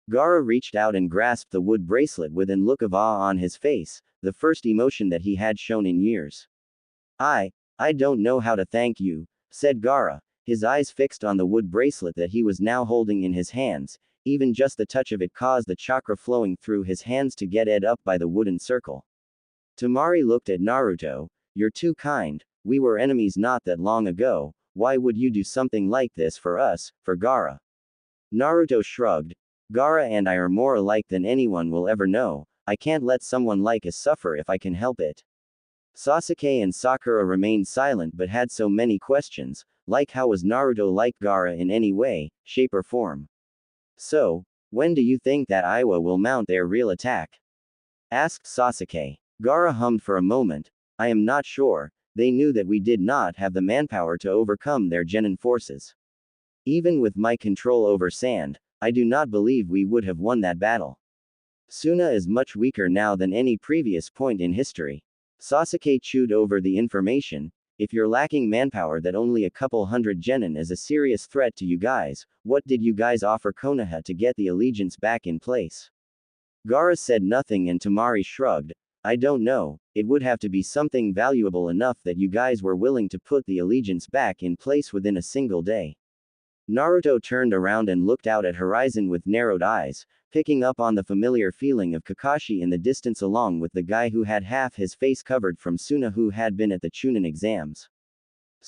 [SPEAKER 1] Gaara reached out and grasped the wood bracelet with a look of awe on his face, the first emotion that he had shown in years. I don't know how to thank you, said Gaara, his eyes fixed on the wood bracelet that he was now holding in his hands. Even just the touch of it caused the chakra flowing through his hands to get ed up by the wooden circle. Temari looked at Naruto. You're too kind, we were enemies not that long ago, why would you do something like this for us, for Gaara? Naruto shrugged. Gaara and I are more alike than anyone will ever know, I can't let someone like us suffer if I can help it. Sasuke and Sakura remained silent but had so many questions, like how was Naruto like Gaara in any way, shape or form? So, when do you think that Aiwa will mount their real attack? Asked Sasuke. Gaara hummed for a moment. I am not sure, they knew that we did not have the manpower to overcome their genin forces. Even with my control over sand, I do not believe we would have won that battle. Suna is much weaker now than any previous point in history. Sasuke chewed over the information. If you're lacking manpower, that only a couple hundred genin is a serious threat to you guys. What did you guys offer Konoha to get the allegiance back in place? Gaara said nothing and Temari shrugged. I don't know, it would have to be something valuable enough that you guys were willing to put the allegiance back in place within a single day. Naruto turned around and looked out at horizon with narrowed eyes, picking up on the familiar feeling of Kakashi in the distance along with the guy who had half his face covered from Suna who had been at the Chunin exams.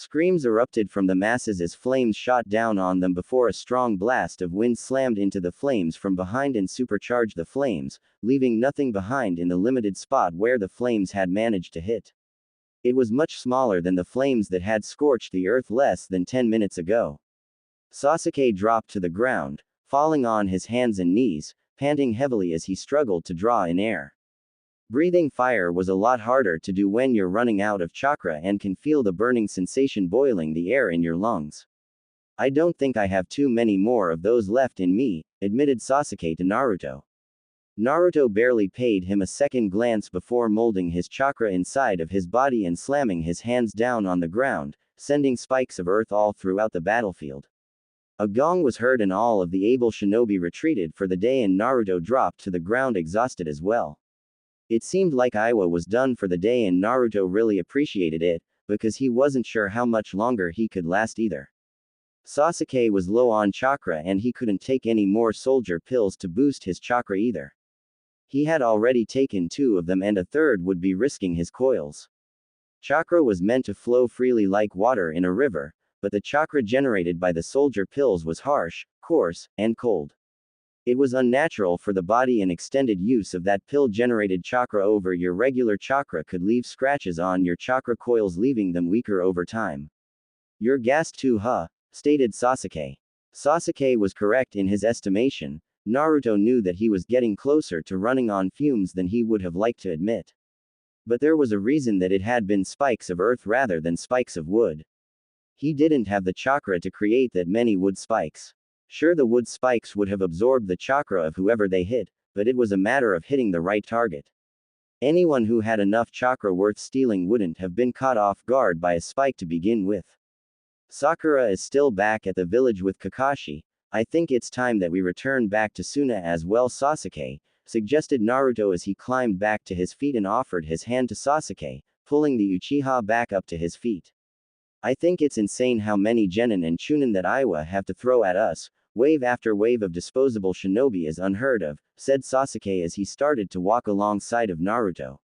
[SPEAKER 1] Screams erupted from the masses as flames shot down on them before a strong blast of wind slammed into the flames from behind and supercharged the flames, leaving nothing behind in the limited spot where the flames had managed to hit. It was much smaller than the flames that had scorched the earth less than 10 minutes ago. Sasuke dropped to the ground, falling on his hands and knees, panting heavily as he struggled to draw in air. Breathing fire was a lot harder to do when you're running out of chakra and can feel the burning sensation boiling the air in your lungs. I don't think I have too many more of those left in me, admitted Sasuke to Naruto. Naruto barely paid him a second glance before molding his chakra inside of his body and slamming his hands down on the ground, sending spikes of earth all throughout the battlefield. A gong was heard and all of the able shinobi retreated for the day and Naruto dropped to the ground exhausted as well. It seemed like Iwa was done for the day and Naruto really appreciated it, because he wasn't sure how much longer he could last either. Sasuke was low on chakra and he couldn't take any more soldier pills to boost his chakra either. He had already taken 2 of them and a third would be risking his coils. Chakra was meant to flow freely like water in a river, but the chakra generated by the soldier pills was harsh, coarse, and cold. It was unnatural for the body and extended use of that pill-generated chakra over your regular chakra could leave scratches on your chakra coils leaving them weaker over time. "You're gassed too, huh?" stated Sasuke. Sasuke was correct in his estimation. Naruto knew that he was getting closer to running on fumes than he would have liked to admit. But there was a reason that it had been spikes of earth rather than spikes of wood. He didn't have the chakra to create that many wood spikes. Sure, the wood spikes would have absorbed the chakra of whoever they hit, but it was a matter of hitting the right target. Anyone who had enough chakra worth stealing wouldn't have been caught off guard by a spike to begin with. Sakura is still back at the village with Kakashi. I think it's time that we return back to Suna as well, Sasuke, suggested Naruto as he climbed back to his feet and offered his hand to Sasuke, pulling the Uchiha back up to his feet. I think it's insane how many genin and chunin that Iwa have to throw at us. Wave after wave of disposable shinobi is unheard of, said Sasuke as he started to walk alongside of Naruto.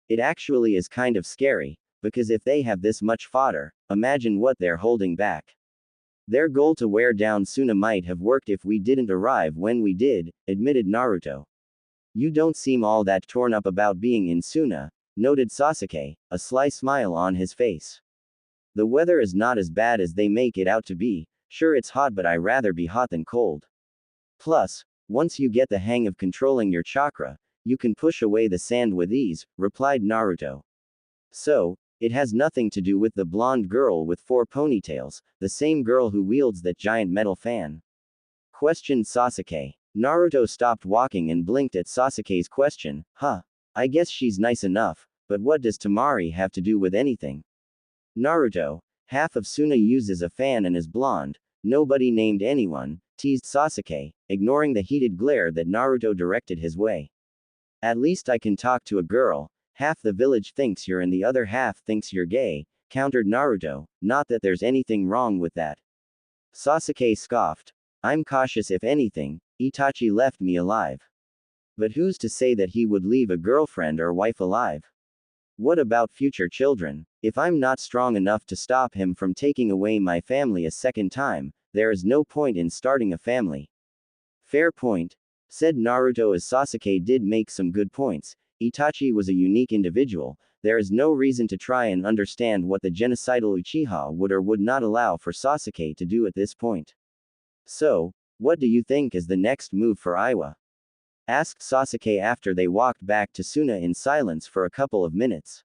[SPEAKER 1] It actually is kind of scary, because if they have this much fodder, imagine what they're holding back. Their goal to wear down Suna might have worked if we didn't arrive when we did, admitted Naruto. You don't seem all that torn up about being in Suna, noted Sasuke, a sly smile on his face. The weather is not as bad as they make it out to be. Sure, it's hot, but I'd rather be hot than cold. Plus, once you get the hang of controlling your chakra, you can push away the sand with ease, replied Naruto. So, it has nothing to do with the blonde girl with 4 ponytails, the same girl who wields that giant metal fan? Questioned Sasuke. Naruto stopped walking and blinked at Sasuke's question. I guess she's nice enough, but what does Temari have to do with anything? Naruto, half of Suna uses a fan and is blonde. Nobody named anyone, teased Sasuke, ignoring the heated glare that Naruto directed his way. At least I can talk to a girl. Half the village thinks you're and the other half thinks you're gay, countered Naruto, not that there's anything wrong with that. Sasuke scoffed. I'm cautious if anything, Itachi left me alive. But who's to say that he would leave a girlfriend or wife alive? What about future children? If I'm not strong enough to stop him from taking away my family a second time, there is no point in starting a family. Fair point, said Naruto as Sasuke did make some good points. Itachi was a unique individual. There is no reason to try and understand what the genocidal Uchiha would or would not allow for Sasuke to do at this point. So, what do you think is the next move for Iwa? Asked Sasuke after they walked back to Suna in silence for a couple of minutes.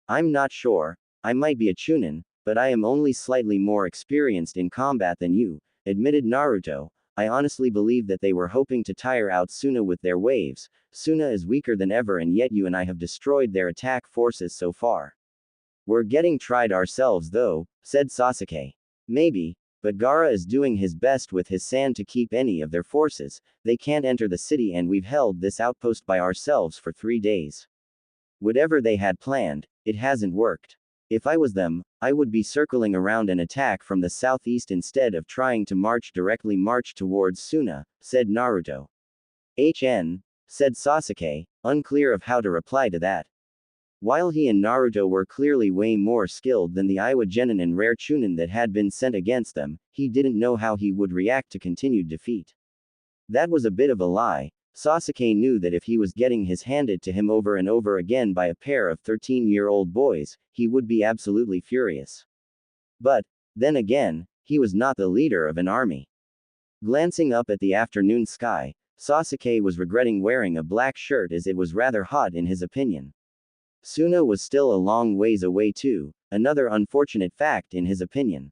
[SPEAKER 1] I'm not sure. I might be a chunin, but I am only slightly more experienced in combat than you, admitted Naruto. I honestly believe that they were hoping to tire out Suna with their waves. Suna is weaker than ever and yet you and I have destroyed their attack forces so far. We're getting tried ourselves though, said Sasuke. Maybe, but Gaara is doing his best with his sand to keep any of their forces. They can't enter the city and we've held this outpost by ourselves for 3 days. Whatever they had planned, it hasn't worked. If I was them, I would be circling around an attack from the southeast instead of trying to march towards Suna, said Naruto. HN, said Sasuke, unclear of how to reply to that. While he and Naruto were clearly way more skilled than the Iwa genin and rare chunin that had been sent against them, he didn't know how he would react to continued defeat. That was a bit of a lie. Sasuke knew that if he was getting his handed to him over and over again by a pair of 13-year-old boys, he would be absolutely furious. But, then again, he was not the leader of an army. Glancing up at the afternoon sky, Sasuke was regretting wearing a black shirt as it was rather hot in his opinion. Suna was still a long ways away too, another unfortunate fact in his opinion.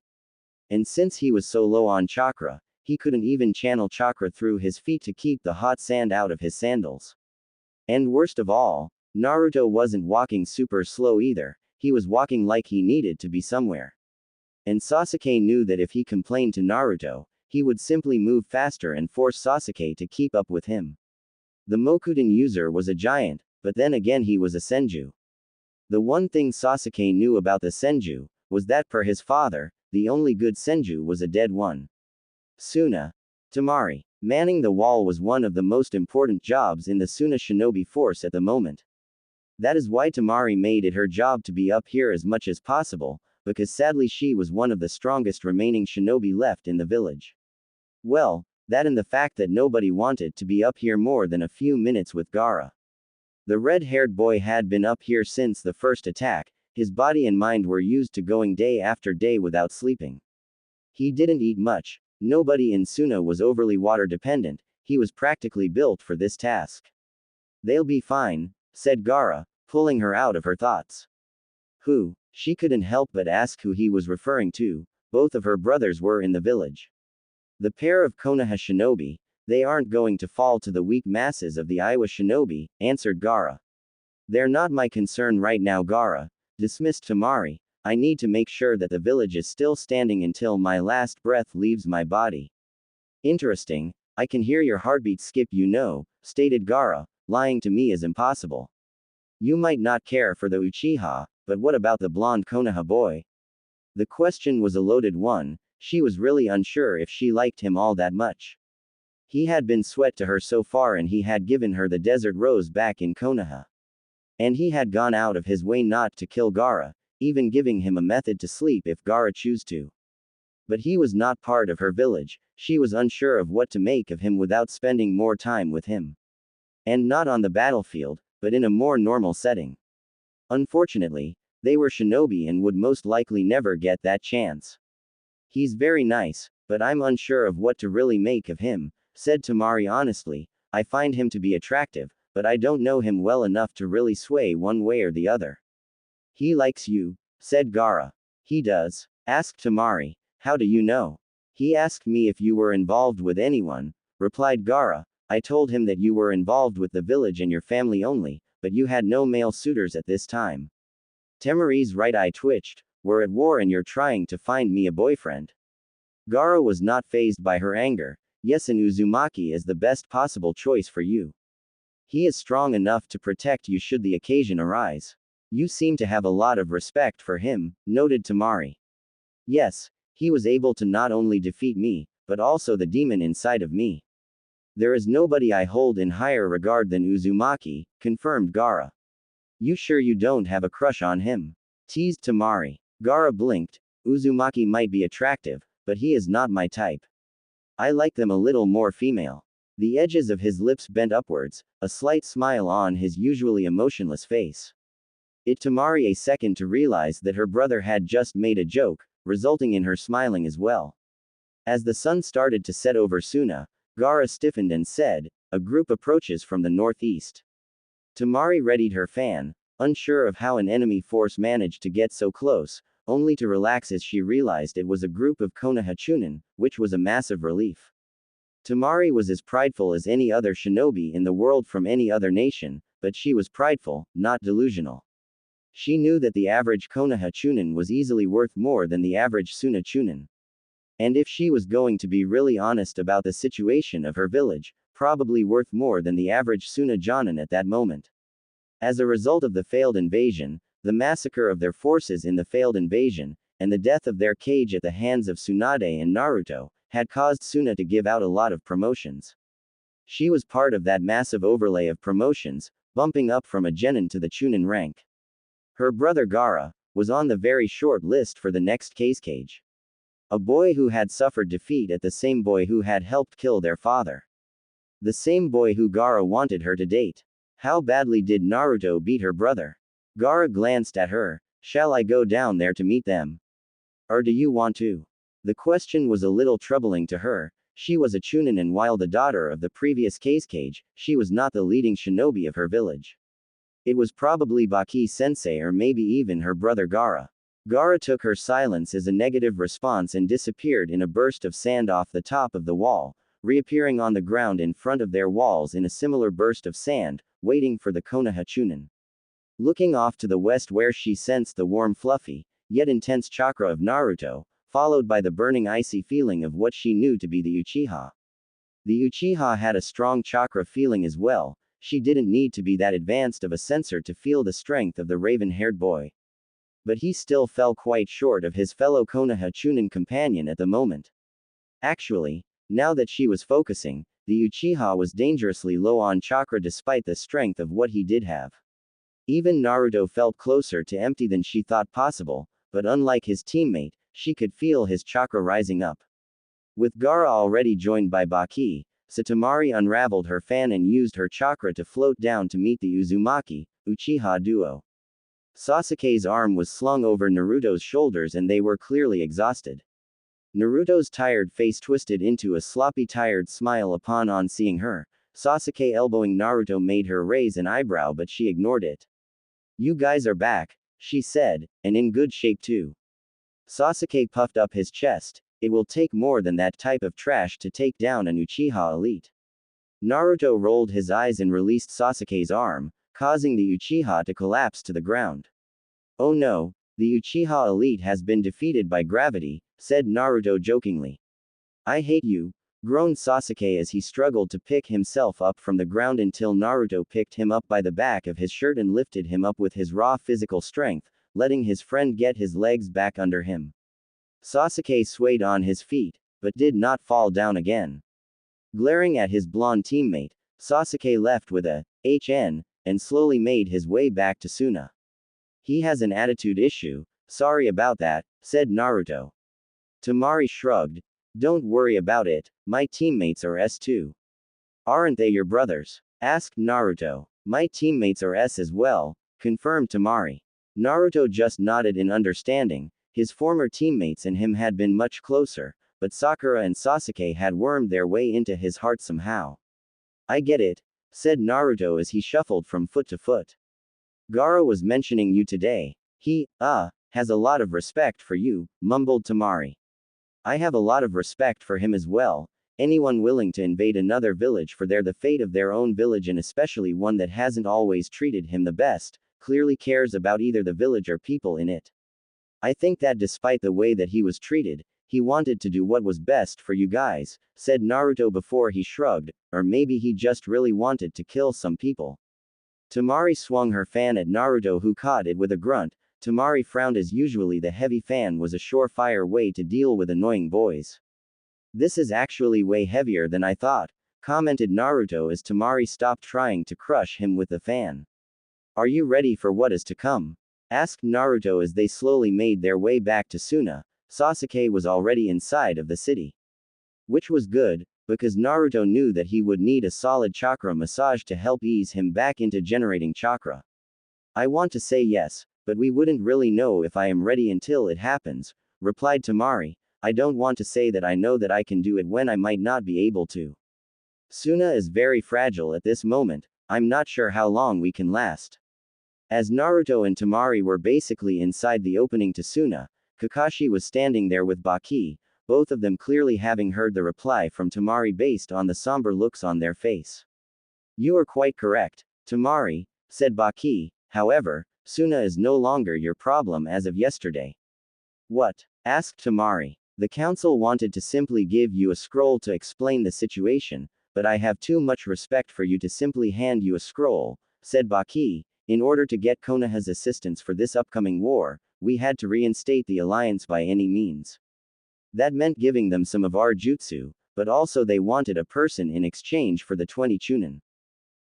[SPEAKER 1] And since he was so low on chakra, he couldn't even channel chakra through his feet to keep the hot sand out of his sandals. And worst of all, Naruto wasn't walking super slow either, he was walking like he needed to be somewhere. And Sasuke knew that if he complained to Naruto, he would simply move faster and force Sasuke to keep up with him. The Mokuton user was a giant, but then again he was a senju. The one thing Sasuke knew about the senju was that per his father, the only good senju was a dead one. Suna. Temari. Manning the wall was one of the most important jobs in the Suna shinobi force at the moment. That is why Temari made it her job to be up here as much as possible, because sadly she was one of the strongest remaining shinobi left in the village. Well, that and the fact that nobody wanted to be up here more than a few minutes with Gaara. The red-haired boy had been up here since the first attack, his body and mind were used to going day after day without sleeping. He didn't eat much, nobody in Suna was overly water dependent, he was practically built for this task. They'll be fine, said Gaara, pulling her out of her thoughts. Who? She couldn't help but ask who he was referring to, both of her brothers were in the village. The pair of Konoha shinobi, they aren't going to fall to the weak masses of the Iwa shinobi, answered Gaara. They're not my concern right now, Gaara, dismissed Temari. I need to make sure that the village is still standing until my last breath leaves my body. Interesting, I can hear your heartbeat skip, stated Gaara, lying to me is impossible. You might not care for the Uchiha, but what about the blonde Konoha boy? The question was a loaded one, she was really unsure if she liked him all that much. He had been sweat to her so far and he had given her the desert rose back in Konoha. And he had gone out of his way not to kill Gaara, even giving him a method to sleep if Gaara chose to. But he was not part of her village, she was unsure of what to make of him without spending more time with him. And not on the battlefield, but in a more normal setting. Unfortunately, they were shinobi and would most likely never get that chance. He's very nice, but I'm unsure of what to really make of him, said Temari honestly. I find him to be attractive, but I don't know him well enough to really sway one way or the other. He likes you, said Gaara. He does? Asked Temari. How do you know? He asked me if you were involved with anyone, replied Gaara. I told him that you were involved with the village and your family only, but you had no male suitors at this time. Temari's right eye twitched. We're at war and you're trying to find me a boyfriend. Gaara was not fazed by her anger. Yes, and Uzumaki is the best possible choice for you. He is strong enough to protect you should the occasion arise. You seem to have a lot of respect for him, noted Temari. Yes, he was able to not only defeat me, but also the demon inside of me. There is nobody I hold in higher regard than Uzumaki, confirmed Gaara. You sure you don't have a crush on him? Teased Temari. Gaara blinked. Uzumaki might be attractive, but he is not my type. I like them a little more female. The edges of his lips bent upwards, a slight smile on his usually emotionless face. It took Temari a second to realize that her brother had just made a joke, resulting in her smiling as well. As the sun started to set over Suna, Gaara stiffened and said, a group approaches from the northeast. Temari readied her fan, unsure of how an enemy force managed to get so close, only to relax as she realized it was a group of Konoha Chunin, which was a massive relief. Temari was as prideful as any other shinobi in the world from any other nation, but she was prideful, not delusional. She knew that the average Konoha Chunin was easily worth more than the average Suna Chunin. And if she was going to be really honest about the situation of her village, probably worth more than the average Suna Jonin at that moment. As a result of the failed invasion, the massacre of their forces in the failed invasion, and the death of their cage at the hands of Tsunade and Naruto, had caused Suna to give out a lot of promotions. She was part of that massive overlay of promotions, bumping up from a genin to the Chunin rank. Her brother Gaara was on the very short list for the next cage. A boy who had suffered defeat at the same boy who had helped kill their father. The same boy who Gaara wanted her to date. How badly did Naruto beat her brother? Gaara glanced at her. Shall I go down there to meet them? Or do you want to? The question was a little troubling to her. She was a Chunin, and while the daughter of the previous cage, she was not the leading shinobi of her village. It was probably Baki-sensei or maybe even her brother Gaara. Gaara took her silence as a negative response and disappeared in a burst of sand off the top of the wall, reappearing on the ground in front of their walls in a similar burst of sand, waiting for the Konoha Chunin. Looking off to the west where she sensed the warm fluffy, yet intense chakra of Naruto, followed by the burning icy feeling of what she knew to be the Uchiha. The Uchiha had a strong chakra feeling as well. She didn't need to be that advanced of a sensor to feel the strength of the raven-haired boy. But he still fell quite short of his fellow Konoha Chunin companion at the moment. Actually, now that she was focusing, the Uchiha was dangerously low on chakra despite the strength of what he did have. Even Naruto felt closer to empty than she thought possible, but unlike his teammate, she could feel his chakra rising up. With Gaara already joined by Baki, Satomari unraveled her fan and used her chakra to float down to meet the Uzumaki, Uchiha duo. Sasuke's arm was slung over Naruto's shoulders and they were clearly exhausted. Naruto's tired face twisted into a sloppy tired smile upon seeing her. Sasuke elbowing Naruto made her raise an eyebrow, but she ignored it. "You guys are back," she said, "and in good shape too." Sasuke puffed up his chest. It will take more than that type of trash to take down an Uchiha elite. Naruto rolled his eyes and released Sasuke's arm, causing the Uchiha to collapse to the ground. "Oh no, the Uchiha elite has been defeated by gravity," said Naruto jokingly. "I hate you," groaned Sasuke as he struggled to pick himself up from the ground until Naruto picked him up by the back of his shirt and lifted him up with his raw physical strength, letting his friend get his legs back under him. Sasuke swayed on his feet, but did not fall down again. Glaring at his blonde teammate, Sasuke left with a HN, and slowly made his way back to Suna. "He has an attitude issue, sorry about that," said Naruto. Tamari shrugged. "Don't worry about it, my teammates are S too." "Aren't they your brothers?" asked Naruto. "My teammates are S as well," confirmed Tamari. Naruto just nodded in understanding. His former teammates and him had been much closer, but Sakura and Sasuke had wormed their way into his heart somehow. "I get it," said Naruto as he shuffled from foot to foot. "Gaara was mentioning you today. He, has a lot of respect for you," mumbled Tamari. "I have a lot of respect for him as well. Anyone willing to invade another village for the fate of their own village, and especially one that hasn't always treated him the best, clearly cares about either the village or people in it. I think that despite the way that he was treated, he wanted to do what was best for you guys," said Naruto before he shrugged, "or maybe he just really wanted to kill some people." Tamari swung her fan at Naruto, who caught it with a grunt. Tamari frowned as usually the heavy fan was a surefire way to deal with annoying boys. "This is actually way heavier than I thought," commented Naruto as Tamari stopped trying to crush him with the fan. "Are you ready for what is to come?" asked Naruto as they slowly made their way back to Suna. Sasuke was already inside of the city. Which was good, because Naruto knew that he would need a solid chakra massage to help ease him back into generating chakra. "I want to say yes, but we wouldn't really know if I am ready until it happens," replied Tamari. "I don't want to say that I know that I can do it when I might not be able to. Suna is very fragile at this moment. I'm not sure how long we can last." As Naruto and Tamari were basically inside the opening to Suna, Kakashi was standing there with Baki, both of them clearly having heard the reply from Tamari based on the somber looks on their face. "You are quite correct, Tamari," said Baki. "However, Suna is no longer your problem as of yesterday." "What?" asked Tamari. "The council wanted to simply give you a scroll to explain the situation, but I have too much respect for you to simply hand you a scroll," said Baki. "In order to get Konoha's assistance for this upcoming war, we had to reinstate the alliance by any means. That meant giving them some of our jutsu, but also they wanted a person in exchange for the 20 Chunin.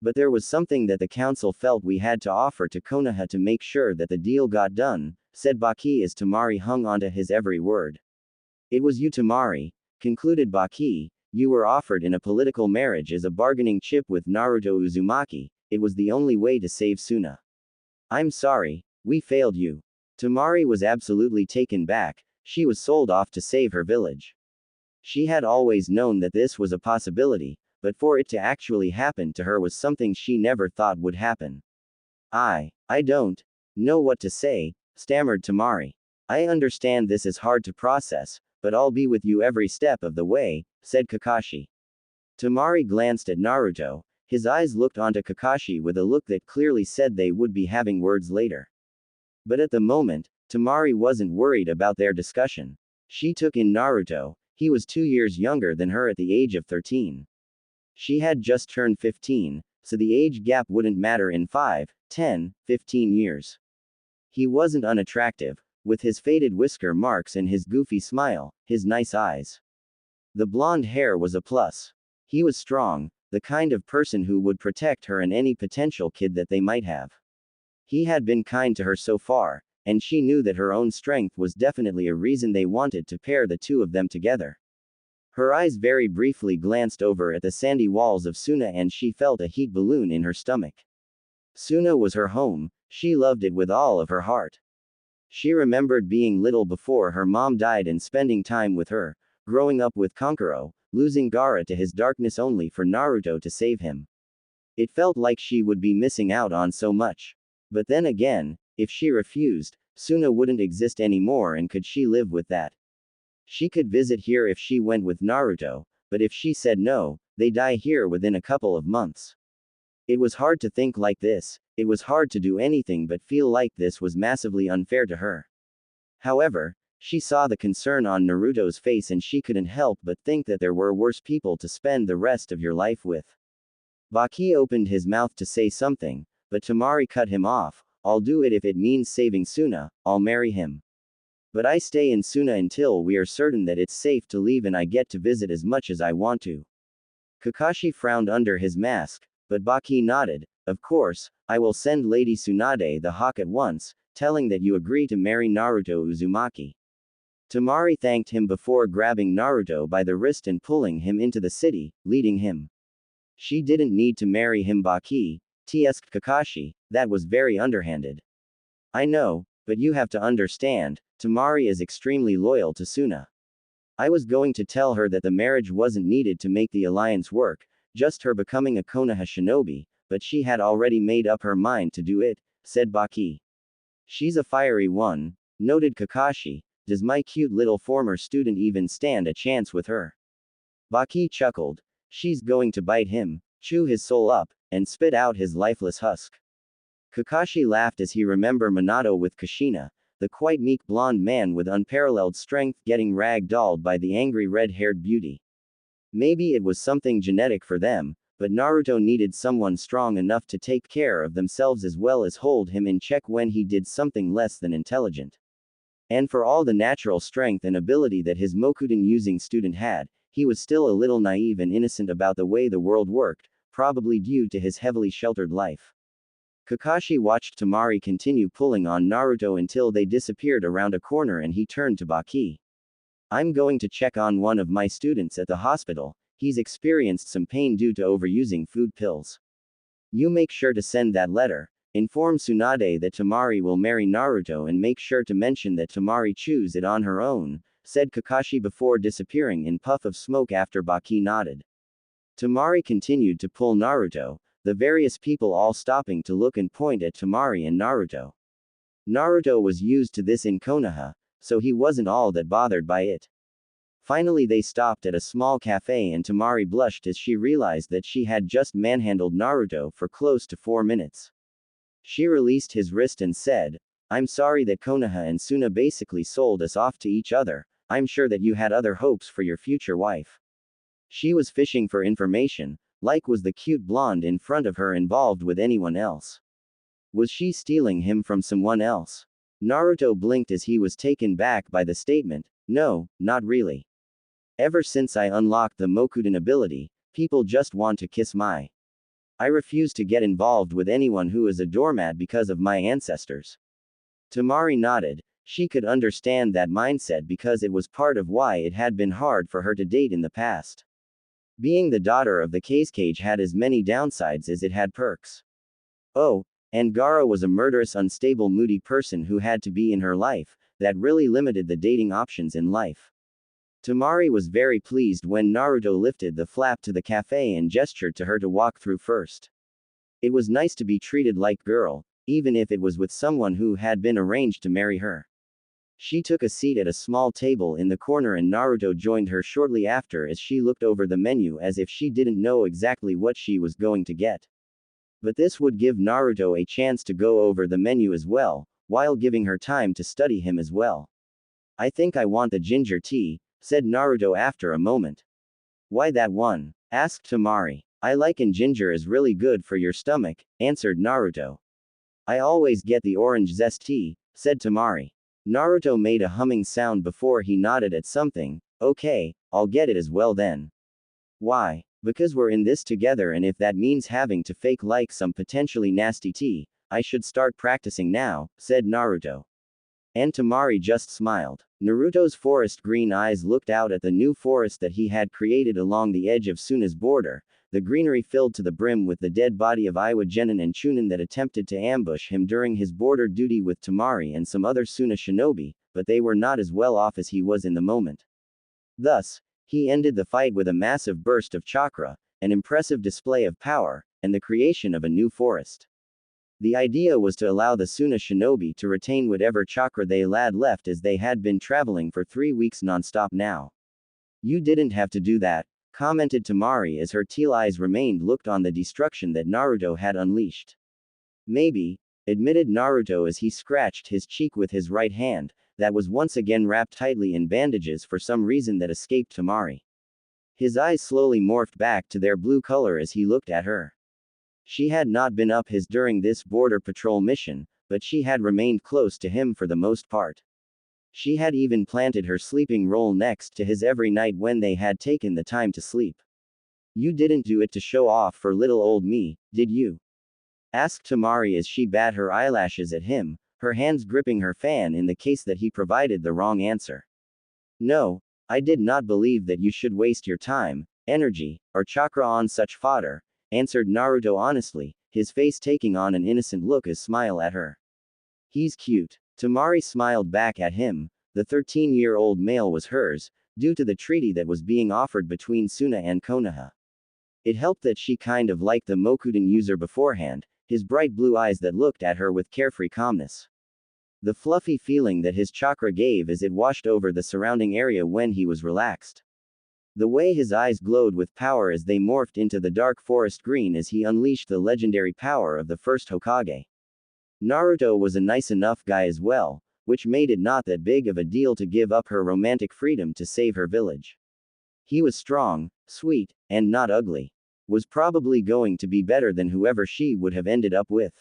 [SPEAKER 1] But there was something that the council felt we had to offer to Konoha to make sure that the deal got done, said Baki as Tamari hung onto his every word. It was you, Tamari, concluded Baki. You were offered in a political marriage as a bargaining chip with Naruto Uzumaki. It was the only way to save Suna. I'm sorry, we failed you. Tamari was absolutely taken back. She was sold off to save her village. She had always known that this was a possibility, but for it to actually happen to her was something she never thought would happen. I don't know what to say, stammered Tamari. I understand this is hard to process, but I'll be with you every step of the way, said Kakashi. Tamari glanced at Naruto. His eyes looked onto Kakashi with a look that clearly said they would be having words later. But at the moment, Tamari wasn't worried about their discussion. She took in Naruto. He was 2 years younger than her at the age of 13. She had just turned 15, so the age gap wouldn't matter in 5, 10, 15 years. He wasn't unattractive, with his faded whisker marks and his goofy smile, his nice eyes. The blonde hair was a plus. He was strong, the kind of person who would protect her and any potential kid that they might have. He had been kind to her so far, and she knew that her own strength was definitely a reason they wanted to pair the two of them together. Her eyes very briefly glanced over at the sandy walls of Suna and she felt a heat balloon in her stomach. Suna was her home, she loved it with all of her heart. She remembered being little before her mom died and spending time with her, growing up with Kankuro, losing Gaara to his darkness only for Naruto to save him. It felt like she would be missing out on so much. But then again, if she refused, Suna wouldn't exist anymore and could she live with that? She could visit here if she went with Naruto, but if she said no, they die here within a couple of months. It was hard to think like this, it was hard to do anything but feel like this was massively unfair to her. However, she saw the concern on Naruto's face and she couldn't help but think that there were worse people to spend the rest of your life with. Baki opened his mouth to say something, but Tamari cut him off. I'll do it if it means saving Suna, I'll marry him. But I stay in Suna until we are certain that it's safe to leave and I get to visit as much as I want to. Kakashi frowned under his mask, but Baki nodded. Of course, I will send Lady Tsunade the hawk at once, telling that you agree to marry Naruto Uzumaki. Tamari thanked him before grabbing Naruto by the wrist and pulling him into the city, leading him. She didn't need to marry him, Baki, teased Kakashi, that was very underhanded. I know, but you have to understand, Tamari is extremely loyal to Suna. I was going to tell her that the marriage wasn't needed to make the alliance work, just her becoming a Konoha shinobi, but she had already made up her mind to do it, said Baki. She's a fiery one, noted Kakashi. Does my cute little former student even stand a chance with her? Baki chuckled. She's going to bite him, chew his soul up, and spit out his lifeless husk. Kakashi laughed as he remembered Minato with Kushina, the quite meek blonde man with unparalleled strength getting rag-dolled by the angry red-haired beauty. Maybe it was something genetic for them, but Naruto needed someone strong enough to take care of themselves as well as hold him in check when he did something less than intelligent. And for all the natural strength and ability that his Mokuton using student had, he was still a little naive and innocent about the way the world worked, probably due to his heavily sheltered life. Kakashi watched Tamari continue pulling on Naruto until they disappeared around a corner and he turned to Baki. I'm going to check on one of my students at the hospital, he's experienced some pain due to overusing food pills. You make sure to send that letter, inform Tsunade that Tamari will marry Naruto and make sure to mention that Tamari chews it on her own, said Kakashi before disappearing in puff of smoke after Baki nodded. Tamari continued to pull Naruto, the various people all stopping to look and point at Tamari and Naruto. Naruto was used to this in Konoha, so he wasn't all that bothered by it. Finally they stopped at a small cafe and Tamari blushed as she realized that she had just manhandled Naruto for close to 4 minutes. She released his wrist and said, I'm sorry that Konoha and Suna basically sold us off to each other, I'm sure that you had other hopes for your future wife. She was fishing for information, like was the cute blonde in front of her involved with anyone else? Was she stealing him from someone else? Naruto blinked as he was taken back by the statement, no, not really. Ever since I unlocked the Mokuton ability, people just want to kiss my I refuse to get involved with anyone who is a doormat because of my ancestors. Tamari nodded. She could understand that mindset because it was part of why it had been hard for her to date in the past. Being the daughter of the Cage had as many downsides as it had perks. Oh, and Gaara was a murderous, unstable, moody person who had to be in her life, that really limited the dating options in life. Tamari was very pleased when Naruto lifted the flap to the cafe and gestured to her to walk through first. It was nice to be treated like girl, even if it was with someone who had been arranged to marry her. She took a seat at a small table in the corner and Naruto joined her shortly after as she looked over the menu as if she didn't know exactly what she was going to get. But this would give Naruto a chance to go over the menu as well, while giving her time to study him as well. I think I want the ginger tea, said Naruto after a moment. Why that one? Asked Tamari. I like and ginger is really good for your stomach, answered Naruto. I always get the orange zest tea, said Tamari. Naruto made a humming sound before he nodded at something. Okay, I'll get it as well then. Why? Because we're in this together and if that means having to fake like some potentially nasty tea, I should start practicing now, said Naruto. And Tamari just smiled. Naruto's forest green eyes looked out at the new forest that he had created along the edge of Suna's border, the greenery filled to the brim with the dead body of Iwa Genin and Chunin that attempted to ambush him during his border duty with Tamari and some other Suna shinobi, but they were not as well off as he was in the moment. Thus, he ended the fight with a massive burst of chakra, an impressive display of power, and the creation of a new forest. The idea was to allow the Suna shinobi to retain whatever chakra they had left as they had been traveling for 3 weeks non-stop now. You didn't have to do that, commented Tamari as her teal eyes remained looked on the destruction that Naruto had unleashed. Maybe, admitted Naruto as he scratched his cheek with his right hand, that was once again wrapped tightly in bandages for some reason that escaped Tamari. His eyes slowly morphed back to their blue color as he looked at her. She had not been up his during this border patrol mission, but she had remained close to him for the most part. She had even planted her sleeping roll next to his every night when they had taken the time to sleep. You didn't do it to show off for little old me, did you? Asked Tamari as she bat her eyelashes at him, her hands gripping her fan in the case that he provided the wrong answer. No, I did not believe that you should waste your time, energy, or chakra on such fodder, answered Naruto honestly, his face taking on an innocent look as smile at her. He's cute. Tamari smiled back at him. The 13-year-old male was hers, due to the treaty that was being offered between Suna and Konoha. It helped that she kind of liked the Mokuton user beforehand, his bright blue eyes that looked at her with carefree calmness. The fluffy feeling that his chakra gave as it washed over the surrounding area when he was relaxed. The way his eyes glowed with power as they morphed into the dark forest green as he unleashed the legendary power of the first Hokage. Naruto was a nice enough guy as well, which made it not that big of a deal to give up her romantic freedom to save her village. He was strong, sweet, and not ugly. Was probably going to be better than whoever she would have ended up with.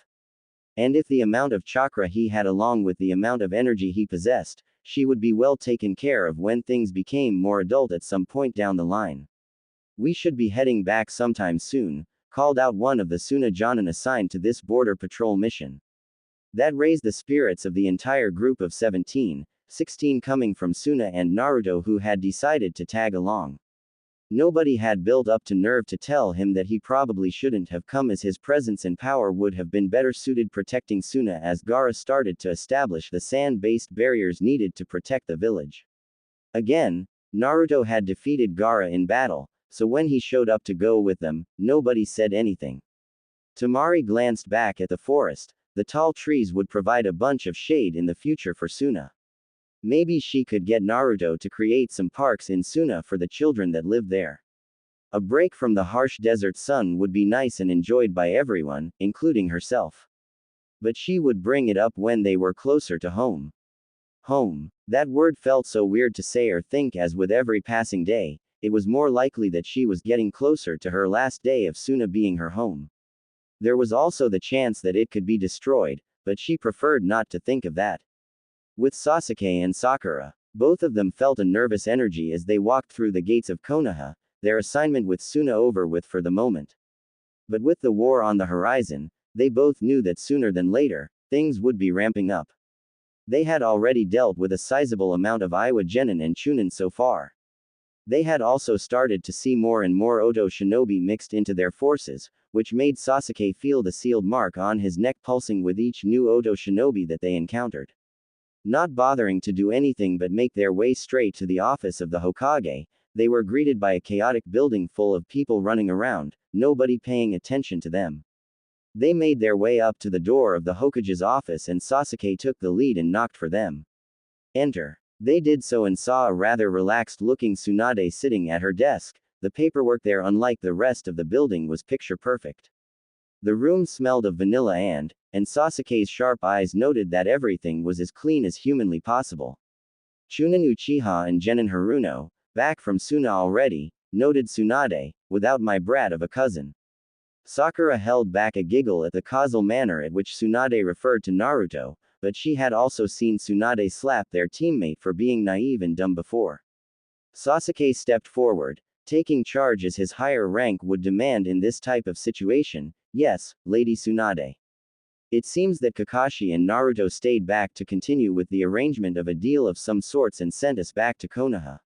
[SPEAKER 1] And if the amount of chakra he had along with the amount of energy he possessed, she would be well taken care of when things became more adult at some point down the line. We should be heading back sometime soon, called out one of the Suna Jonin assigned to this border patrol mission. That raised the spirits of the entire group of 17, 16 coming from Suna and Naruto who had decided to tag along. Nobody had built up to nerve to tell him that he probably shouldn't have come as his presence and power would have been better suited protecting Suna as Gaara started to establish the sand-based barriers needed to protect the village. Again, Naruto had defeated Gaara in battle, so when he showed up to go with them, nobody said anything. Tamari glanced back at the forest. The tall trees would provide a bunch of shade in the future for Suna. Maybe she could get Naruto to create some parks in Suna for the children that live there. A break from the harsh desert sun would be nice and enjoyed by everyone, including herself. But she would bring it up when they were closer to home. Home. That word felt so weird to say or think as with every passing day, it was more likely that she was getting closer to her last day of Suna being her home. There was also the chance that it could be destroyed, but she preferred not to think of that. With Sasuke and Sakura, both of them felt a nervous energy as they walked through the gates of Konoha, their assignment with Suna over with for the moment. But with the war on the horizon, they both knew that sooner than later, things would be ramping up. They had already dealt with a sizable amount of Iwa Genin and Chunin so far. They had also started to see more and more Oto shinobi mixed into their forces, which made Sasuke feel the sealed mark on his neck pulsing with each new Oto shinobi that they encountered. Not bothering to do anything but make their way straight to the office of the Hokage, they were greeted by a chaotic building full of people running around, nobody paying attention to them. They made their way up to the door of the Hokage's office and Sasuke took the lead and knocked for them. Enter. They did so and saw a rather relaxed-looking Tsunade sitting at her desk. The paperwork there, unlike the rest of the building, was picture perfect. The room smelled of vanilla and Sasuke's sharp eyes noted that everything was as clean as humanly possible. Chunin Uchiha and Genin Haruno, back from Suna already, noted Tsunade, without my brat of a cousin. Sakura held back a giggle at the causal manner at which Tsunade referred to Naruto, but she had also seen Tsunade slap their teammate for being naive and dumb before. Sasuke stepped forward, taking charge as his higher rank would demand in this type of situation. Yes, Lady Tsunade. It seems that Kakashi and Naruto stayed back to continue with the arrangement of a deal of some sorts and sent us back to Konoha.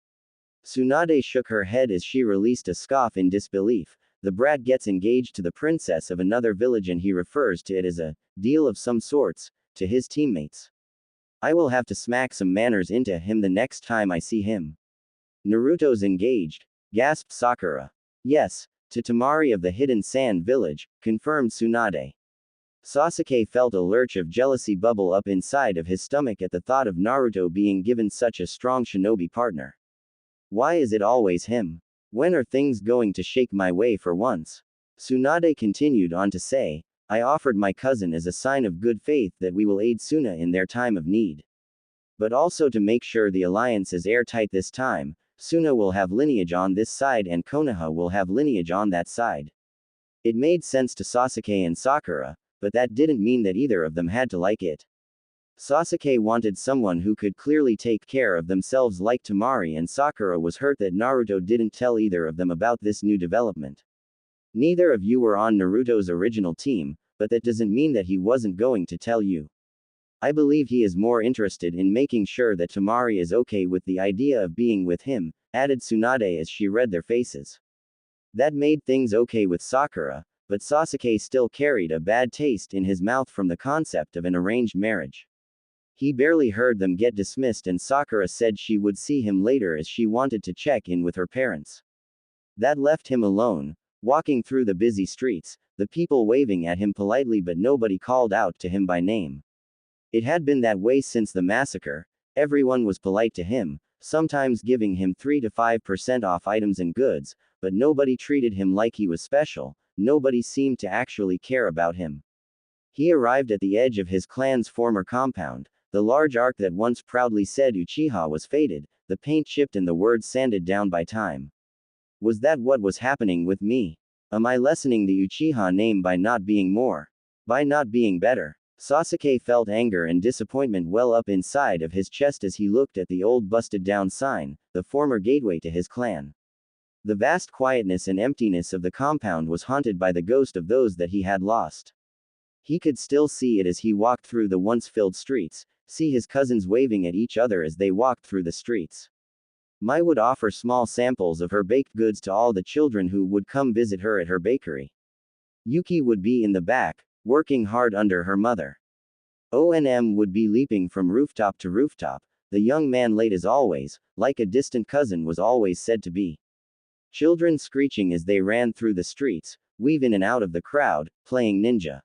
[SPEAKER 1] Tsunade shook her head as she released a scoff in disbelief. The brat gets engaged to the princess of another village and he refers to it as a deal of some sorts to his teammates. I will have to smack some manners into him the next time I see him. Naruto's engaged, gasped Sakura. Yes, to Tamari of the Hidden Sand Village, confirmed Tsunade. Sasuke felt a lurch of jealousy bubble up inside of his stomach at the thought of Naruto being given such a strong shinobi partner. Why is it always him? When are things going to shake my way for once? Tsunade continued on to say, I offered my cousin as a sign of good faith that we will aid Suna in their time of need. But also to make sure the alliance is airtight this time, Suna will have lineage on this side and Konoha will have lineage on that side. It made sense to Sasuke and Sakura, but that didn't mean that either of them had to like it. Sasuke wanted someone who could clearly take care of themselves like Tamari, and Sakura was hurt that Naruto didn't tell either of them about this new development. Neither of you were on Naruto's original team, but that doesn't mean that he wasn't going to tell you. I believe he is more interested in making sure that Tamari is okay with the idea of being with him, added Tsunade as she read their faces. That made things okay with Sakura, but Sasuke still carried a bad taste in his mouth from the concept of an arranged marriage. He barely heard them get dismissed and Sakura said she would see him later as she wanted to check in with her parents. That left him alone, walking through the busy streets, the people waving at him politely but nobody called out to him by name. It had been that way since the massacre. Everyone was polite to him, sometimes giving him 3 to 5% off items and goods, but nobody treated him like he was special, nobody seemed to actually care about him. He arrived at the edge of his clan's former compound. The large arc that once proudly said Uchiha was faded, the paint chipped and the words sanded down by time. Was that what was happening with me? Am I lessening the Uchiha name by not being more? By not being better? Sasuke felt anger and disappointment well up inside of his chest as he looked at the old busted down sign, the former gateway to his clan. The vast quietness and emptiness of the compound was haunted by the ghost of those that he had lost. He could still see it as he walked through the once filled streets, see his cousins waving at each other as they walked through the streets. Mai would offer small samples of her baked goods to all the children who would come visit her at her bakery. Yuki would be in the back, working hard under her mother. ONM would be leaping from rooftop to rooftop, the young man late as always, like a distant cousin was always said to be. Children screeching as they ran through the streets, weave in and out of the crowd, playing ninja.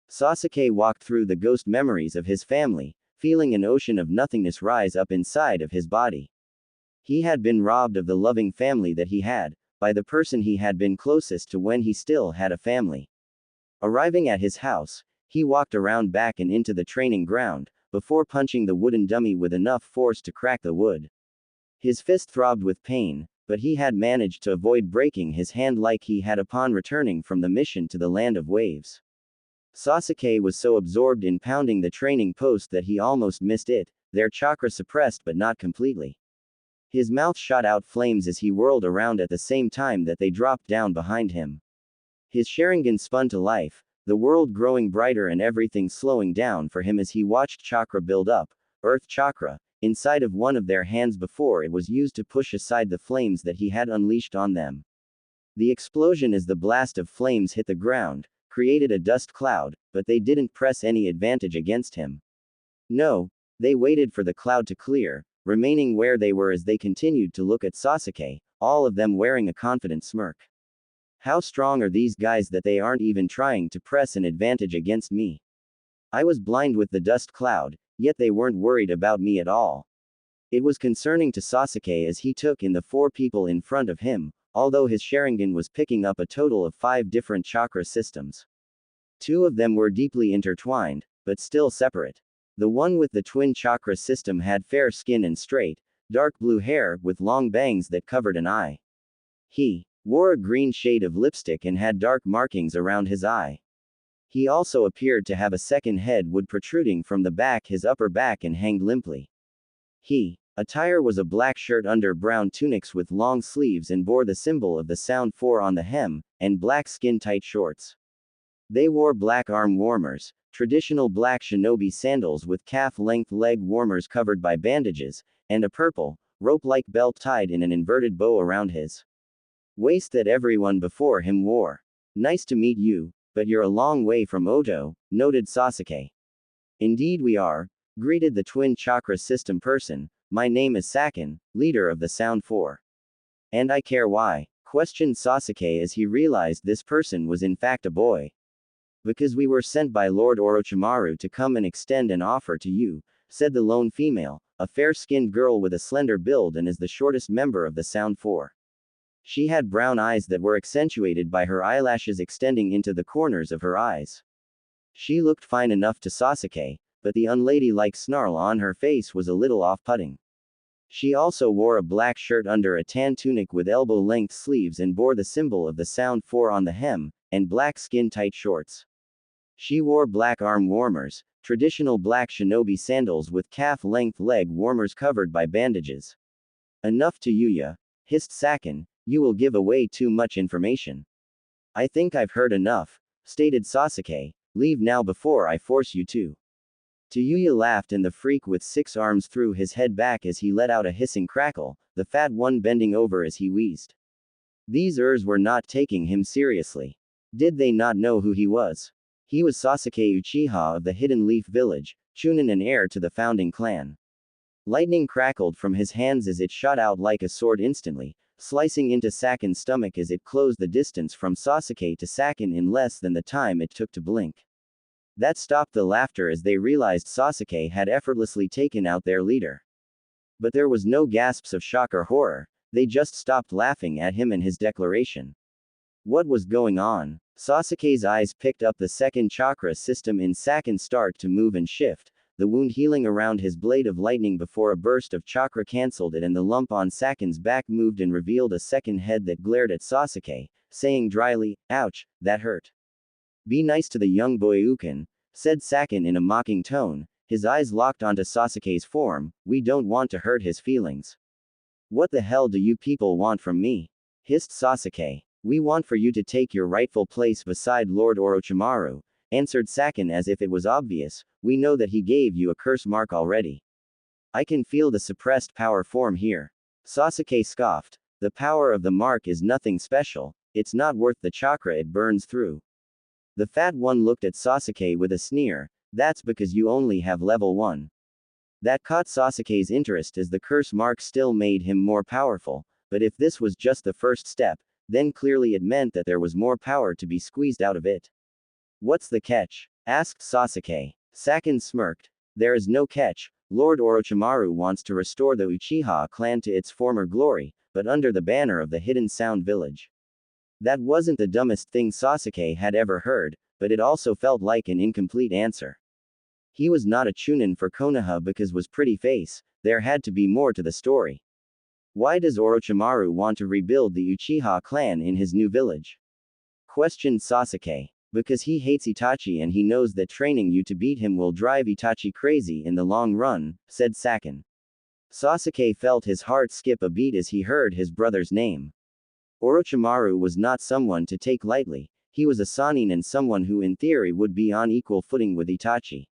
[SPEAKER 1] Sasuke walked through the ghost memories of his family, feeling an ocean of nothingness rise up inside of his body. He had been robbed of the loving family that he had, by the person he had been closest to when he still had a family. Arriving at his house, he walked around back and into the training ground, before punching the wooden dummy with enough force to crack the wood. His fist throbbed with pain, but he had managed to avoid breaking his hand like he had upon returning from the mission to the Land of Waves. Sasuke was so absorbed in pounding the training post that he almost missed it, their chakra suppressed but not completely. His mouth shot out flames as he whirled around at the same time that they dropped down behind him. His Sharingan spun to life, the world growing brighter and everything slowing down for him as he watched chakra build up, earth chakra, inside of one of their hands before it was used to push aside the flames that he had unleashed on them. The explosion as the blast of flames hit the ground, created a dust cloud, but they didn't press any advantage against him. No, they waited for the cloud to clear, remaining where they were as they continued to look at Sasuke, all of them wearing a confident smirk. How strong are these guys that they aren't even trying to press an advantage against me? I was blind with the dust cloud, yet they weren't worried about me at all. It was concerning to Sasuke as he took in the 4 people in front of him, although his Sharingan was picking up a total of 5 different chakra systems. 2 of them were deeply intertwined, but still separate. The one with the twin chakra system had fair skin and straight, dark blue hair with long bangs that covered an eye. He wore a green shade of lipstick and had dark markings around his eye. He also appeared to have a second head wood protruding from the back his upper back and hanged limply. Attire was a black shirt under brown tunics with long sleeves and bore the symbol of the Sound 4 on the hem, and black skin-tight shorts. They wore black arm warmers, traditional black shinobi sandals with calf-length leg warmers covered by bandages, and a purple, rope-like belt tied in an inverted bow around his waist that everyone before him wore. Nice to meet you, but you're a long way from Oto, noted Sasuke. Indeed we are, greeted the twin chakra system person. My name is Sakin, leader of the Sound 4. And I care why? Questioned Sasuke as he realized this person was in fact a boy. Because we were sent by Lord Orochimaru to come and extend an offer to you, said the lone female, a fair-skinned girl with a slender build and is the shortest member of the Sound 4. She had brown eyes that were accentuated by her eyelashes extending into the corners of her eyes. She looked fine enough to Sasuke, but the unladylike snarl on her face was a little off-putting. She also wore a black shirt under a tan tunic with elbow-length sleeves and bore the symbol of the Sound 4 on the hem, and black skin-tight shorts. She wore black arm warmers, traditional black shinobi sandals with calf-length leg warmers covered by bandages. Enough to Yuya, hissed Sakin, you will give away too much information. I think I've heard enough, stated Sasuke, leave now before I force you to. Yuya laughed and the freak with 6 arms threw his head back as he let out a hissing crackle, the fat one bending over as he wheezed. These were not taking him seriously. Did they not know who he was? He was Sasuke Uchiha of the Hidden Leaf Village, Chunin and heir to the founding clan. Lightning crackled from his hands as it shot out like a sword instantly, slicing into Sakin's stomach as it closed the distance from Sasuke to Sakin in less than the time it took to blink. That stopped the laughter as they realized Sasuke had effortlessly taken out their leader. But there was no gasps of shock or horror, they just stopped laughing at him and his declaration. What was going on? Sasuke's eyes picked up the second chakra system in Sakin start to move and shift, the wound healing around his blade of lightning before a burst of chakra cancelled it and the lump on Sakin's back moved and revealed a second head that glared at Sasuke, saying dryly, ouch, that hurt. Be nice to the young boy Ukin, said Sakin in a mocking tone, his eyes locked onto Sasuke's form, we don't want to hurt his feelings. What the hell do you people want from me? Hissed Sasuke. We want for you to take your rightful place beside Lord Orochimaru, answered Sakin as if it was obvious, we know that he gave you a curse mark already. I can feel the suppressed power form here. Sasuke scoffed, the power of the mark is nothing special, it's not worth the chakra it burns through. The fat one looked at Sasuke with a sneer, that's because you only have level 1. That caught Sasuke's interest as the curse mark still made him more powerful, but if this was just the first step, then clearly it meant that there was more power to be squeezed out of it. What's the catch? Asked Sasuke. Sakin smirked. There is no catch, Lord Orochimaru wants to restore the Uchiha clan to its former glory, but under the banner of the Hidden Sound Village. That wasn't the dumbest thing Sasuke had ever heard, but it also felt like an incomplete answer. He was not a Chunin for Konoha because was pretty face, there had to be more to the story. Why does Orochimaru want to rebuild the Uchiha clan in his new village? Questioned Sasuke. Because he hates Itachi and he knows that training you to beat him will drive Itachi crazy in the long run, said Sakin. Sasuke felt his heart skip a beat as he heard his brother's name. Orochimaru was not someone to take lightly, He was a Sannin and someone who in theory would be on equal footing with Itachi.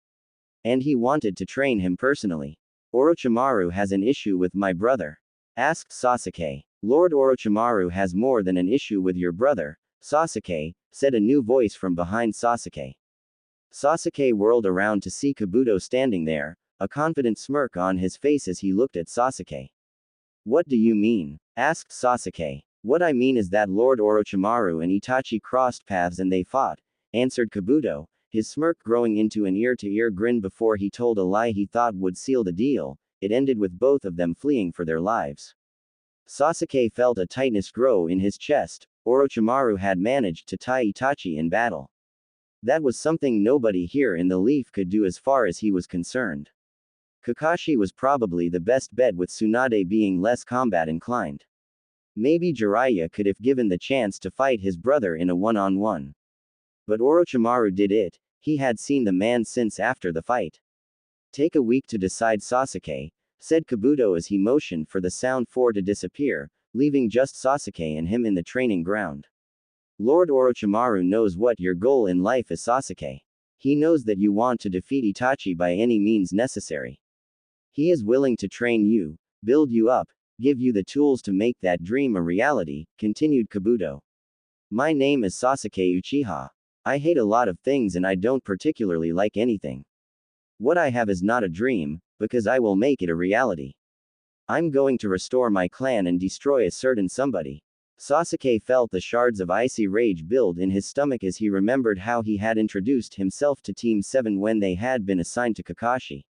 [SPEAKER 1] And he wanted to train him personally. Orochimaru has an issue with my brother, asked Sasuke. Lord Orochimaru has more than an issue with your brother, Sasuke, said a new voice from behind Sasuke. Sasuke whirled around to see Kabuto standing there, a confident smirk on his face as he looked at Sasuke. What do you mean? Asked Sasuke. What I mean is that Lord Orochimaru and Itachi crossed paths and they fought, answered Kabuto, his smirk growing into an ear-to-ear grin before he told a lie he thought would seal the deal. It ended with both of them fleeing for their lives. Sasuke felt a tightness grow in his chest. Orochimaru had managed to tie Itachi in battle. That was something nobody here in the Leaf could do as far as he was concerned. Kakashi was probably the best bet with Tsunade being less combat inclined. Maybe Jiraiya could if given the chance to fight his brother in a one-on-one. But Orochimaru did it. He had seen the man since after the fight. Take a week to decide, Sasuke, said Kabuto as he motioned for the Sound Four to disappear, leaving just Sasuke and him in the training ground. Lord Orochimaru knows what your goal in life is, Sasuke. He knows that you want to defeat Itachi by any means necessary. He is willing to train you, build you up, give you the tools to make that dream a reality, continued Kabuto. My name is Sasuke Uchiha. I hate a lot of things and I don't particularly like anything. What I have is not a dream, because I will make it a reality. I'm going to restore my clan and destroy a certain somebody. Sasuke felt the shards of icy rage build in his stomach as he remembered how he had introduced himself to Team 7 when they had been assigned to Kakashi.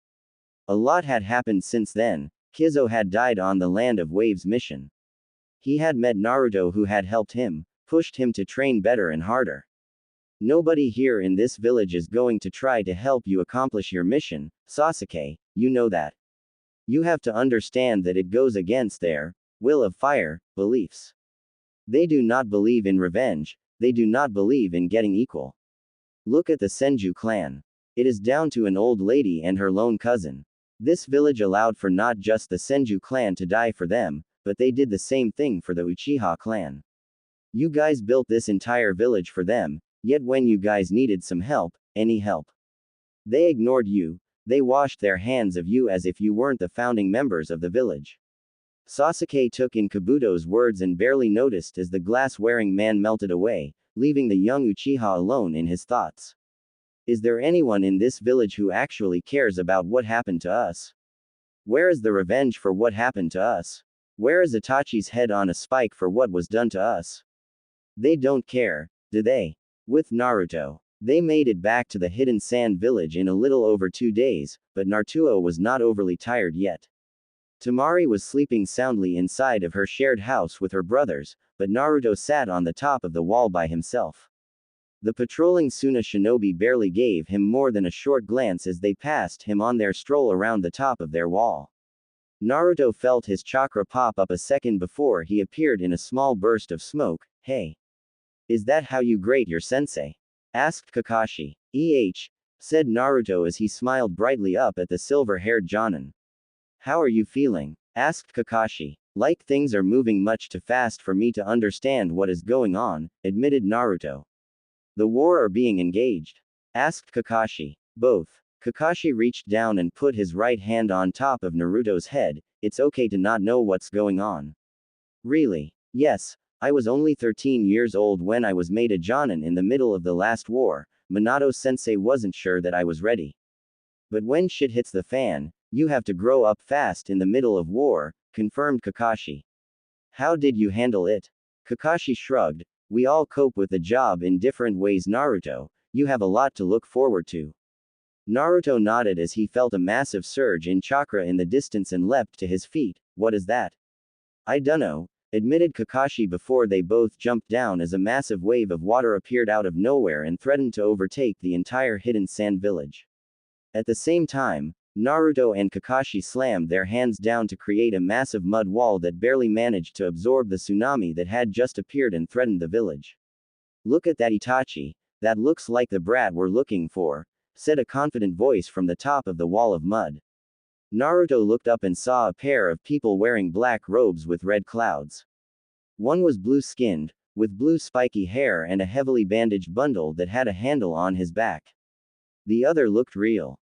[SPEAKER 1] A lot had happened since then. Kizo had died on the Land of Waves mission. He had met Naruto who had helped him, pushed him to train better and harder. Nobody here in this village is going to try to help you accomplish your mission, Sasuke, you know that. You have to understand that it goes against their will of fire beliefs. They do not believe in revenge, they do not believe in getting equal. Look at the Senju clan. It is down to an old lady and her lone cousin. This village allowed for not just the Senju clan to die for them, but they did the same thing for the Uchiha clan. You guys built this entire village for them, yet when you guys needed some help, any help, they ignored you, they washed their hands of you as if you weren't the founding members of the village. Sasuke took in Kabuto's words and barely noticed as the glass-wearing man melted away, leaving the young Uchiha alone in his thoughts. Is there anyone in this village who actually cares about what happened to us? Where is the revenge for what happened to us? Where is Itachi's head on a spike for what was done to us? They don't care, do they? With Naruto, they made it back to the hidden sand village in a little over 2 days, but Naruto was not overly tired yet. Temari was sleeping soundly inside of her shared house with her brothers, but Naruto sat on the top of the wall by himself. The patrolling Suna shinobi barely gave him more than a short glance as they passed him on their stroll around the top of their wall. Naruto felt his chakra pop up a second before he appeared in a small burst of smoke. Hey. Is that how you grate your sensei? Asked Kakashi. Said Naruto as he smiled brightly up at the silver-haired Jonin. How are you feeling? Asked Kakashi. Like things are moving much too fast for me to understand what is going on, admitted Naruto. The war are being engaged? Asked Kakashi. Both. Kakashi reached down and put his right hand on top of Naruto's head. It's okay to not know what's going on. Really? Yes. I was only 13 years old when I was made a Jonin in the middle of the last war. Minato-sensei wasn't sure that I was ready. But when shit hits the fan, you have to grow up fast in the middle of war, confirmed Kakashi. How did you handle it? Kakashi shrugged. We all cope with the job in different ways, Naruto. You have a lot to look forward to. Naruto nodded as he felt a massive surge in chakra in the distance and leapt to his feet. What is that? I dunno, admitted Kakashi before they both jumped down as a massive wave of water appeared out of nowhere and threatened to overtake the entire hidden sand village. At the same time, Naruto and Kakashi slammed their hands down to create a massive mud wall that barely managed to absorb the tsunami that had just appeared and threatened the village. Look at that Itachi, that looks like the brat we're looking for, said a confident voice from the top of the wall of mud. Naruto looked up and saw a pair of people wearing black robes with red clouds. One was blue-skinned, with blue spiky hair and a heavily bandaged bundle that had a handle on his back. The other looked real.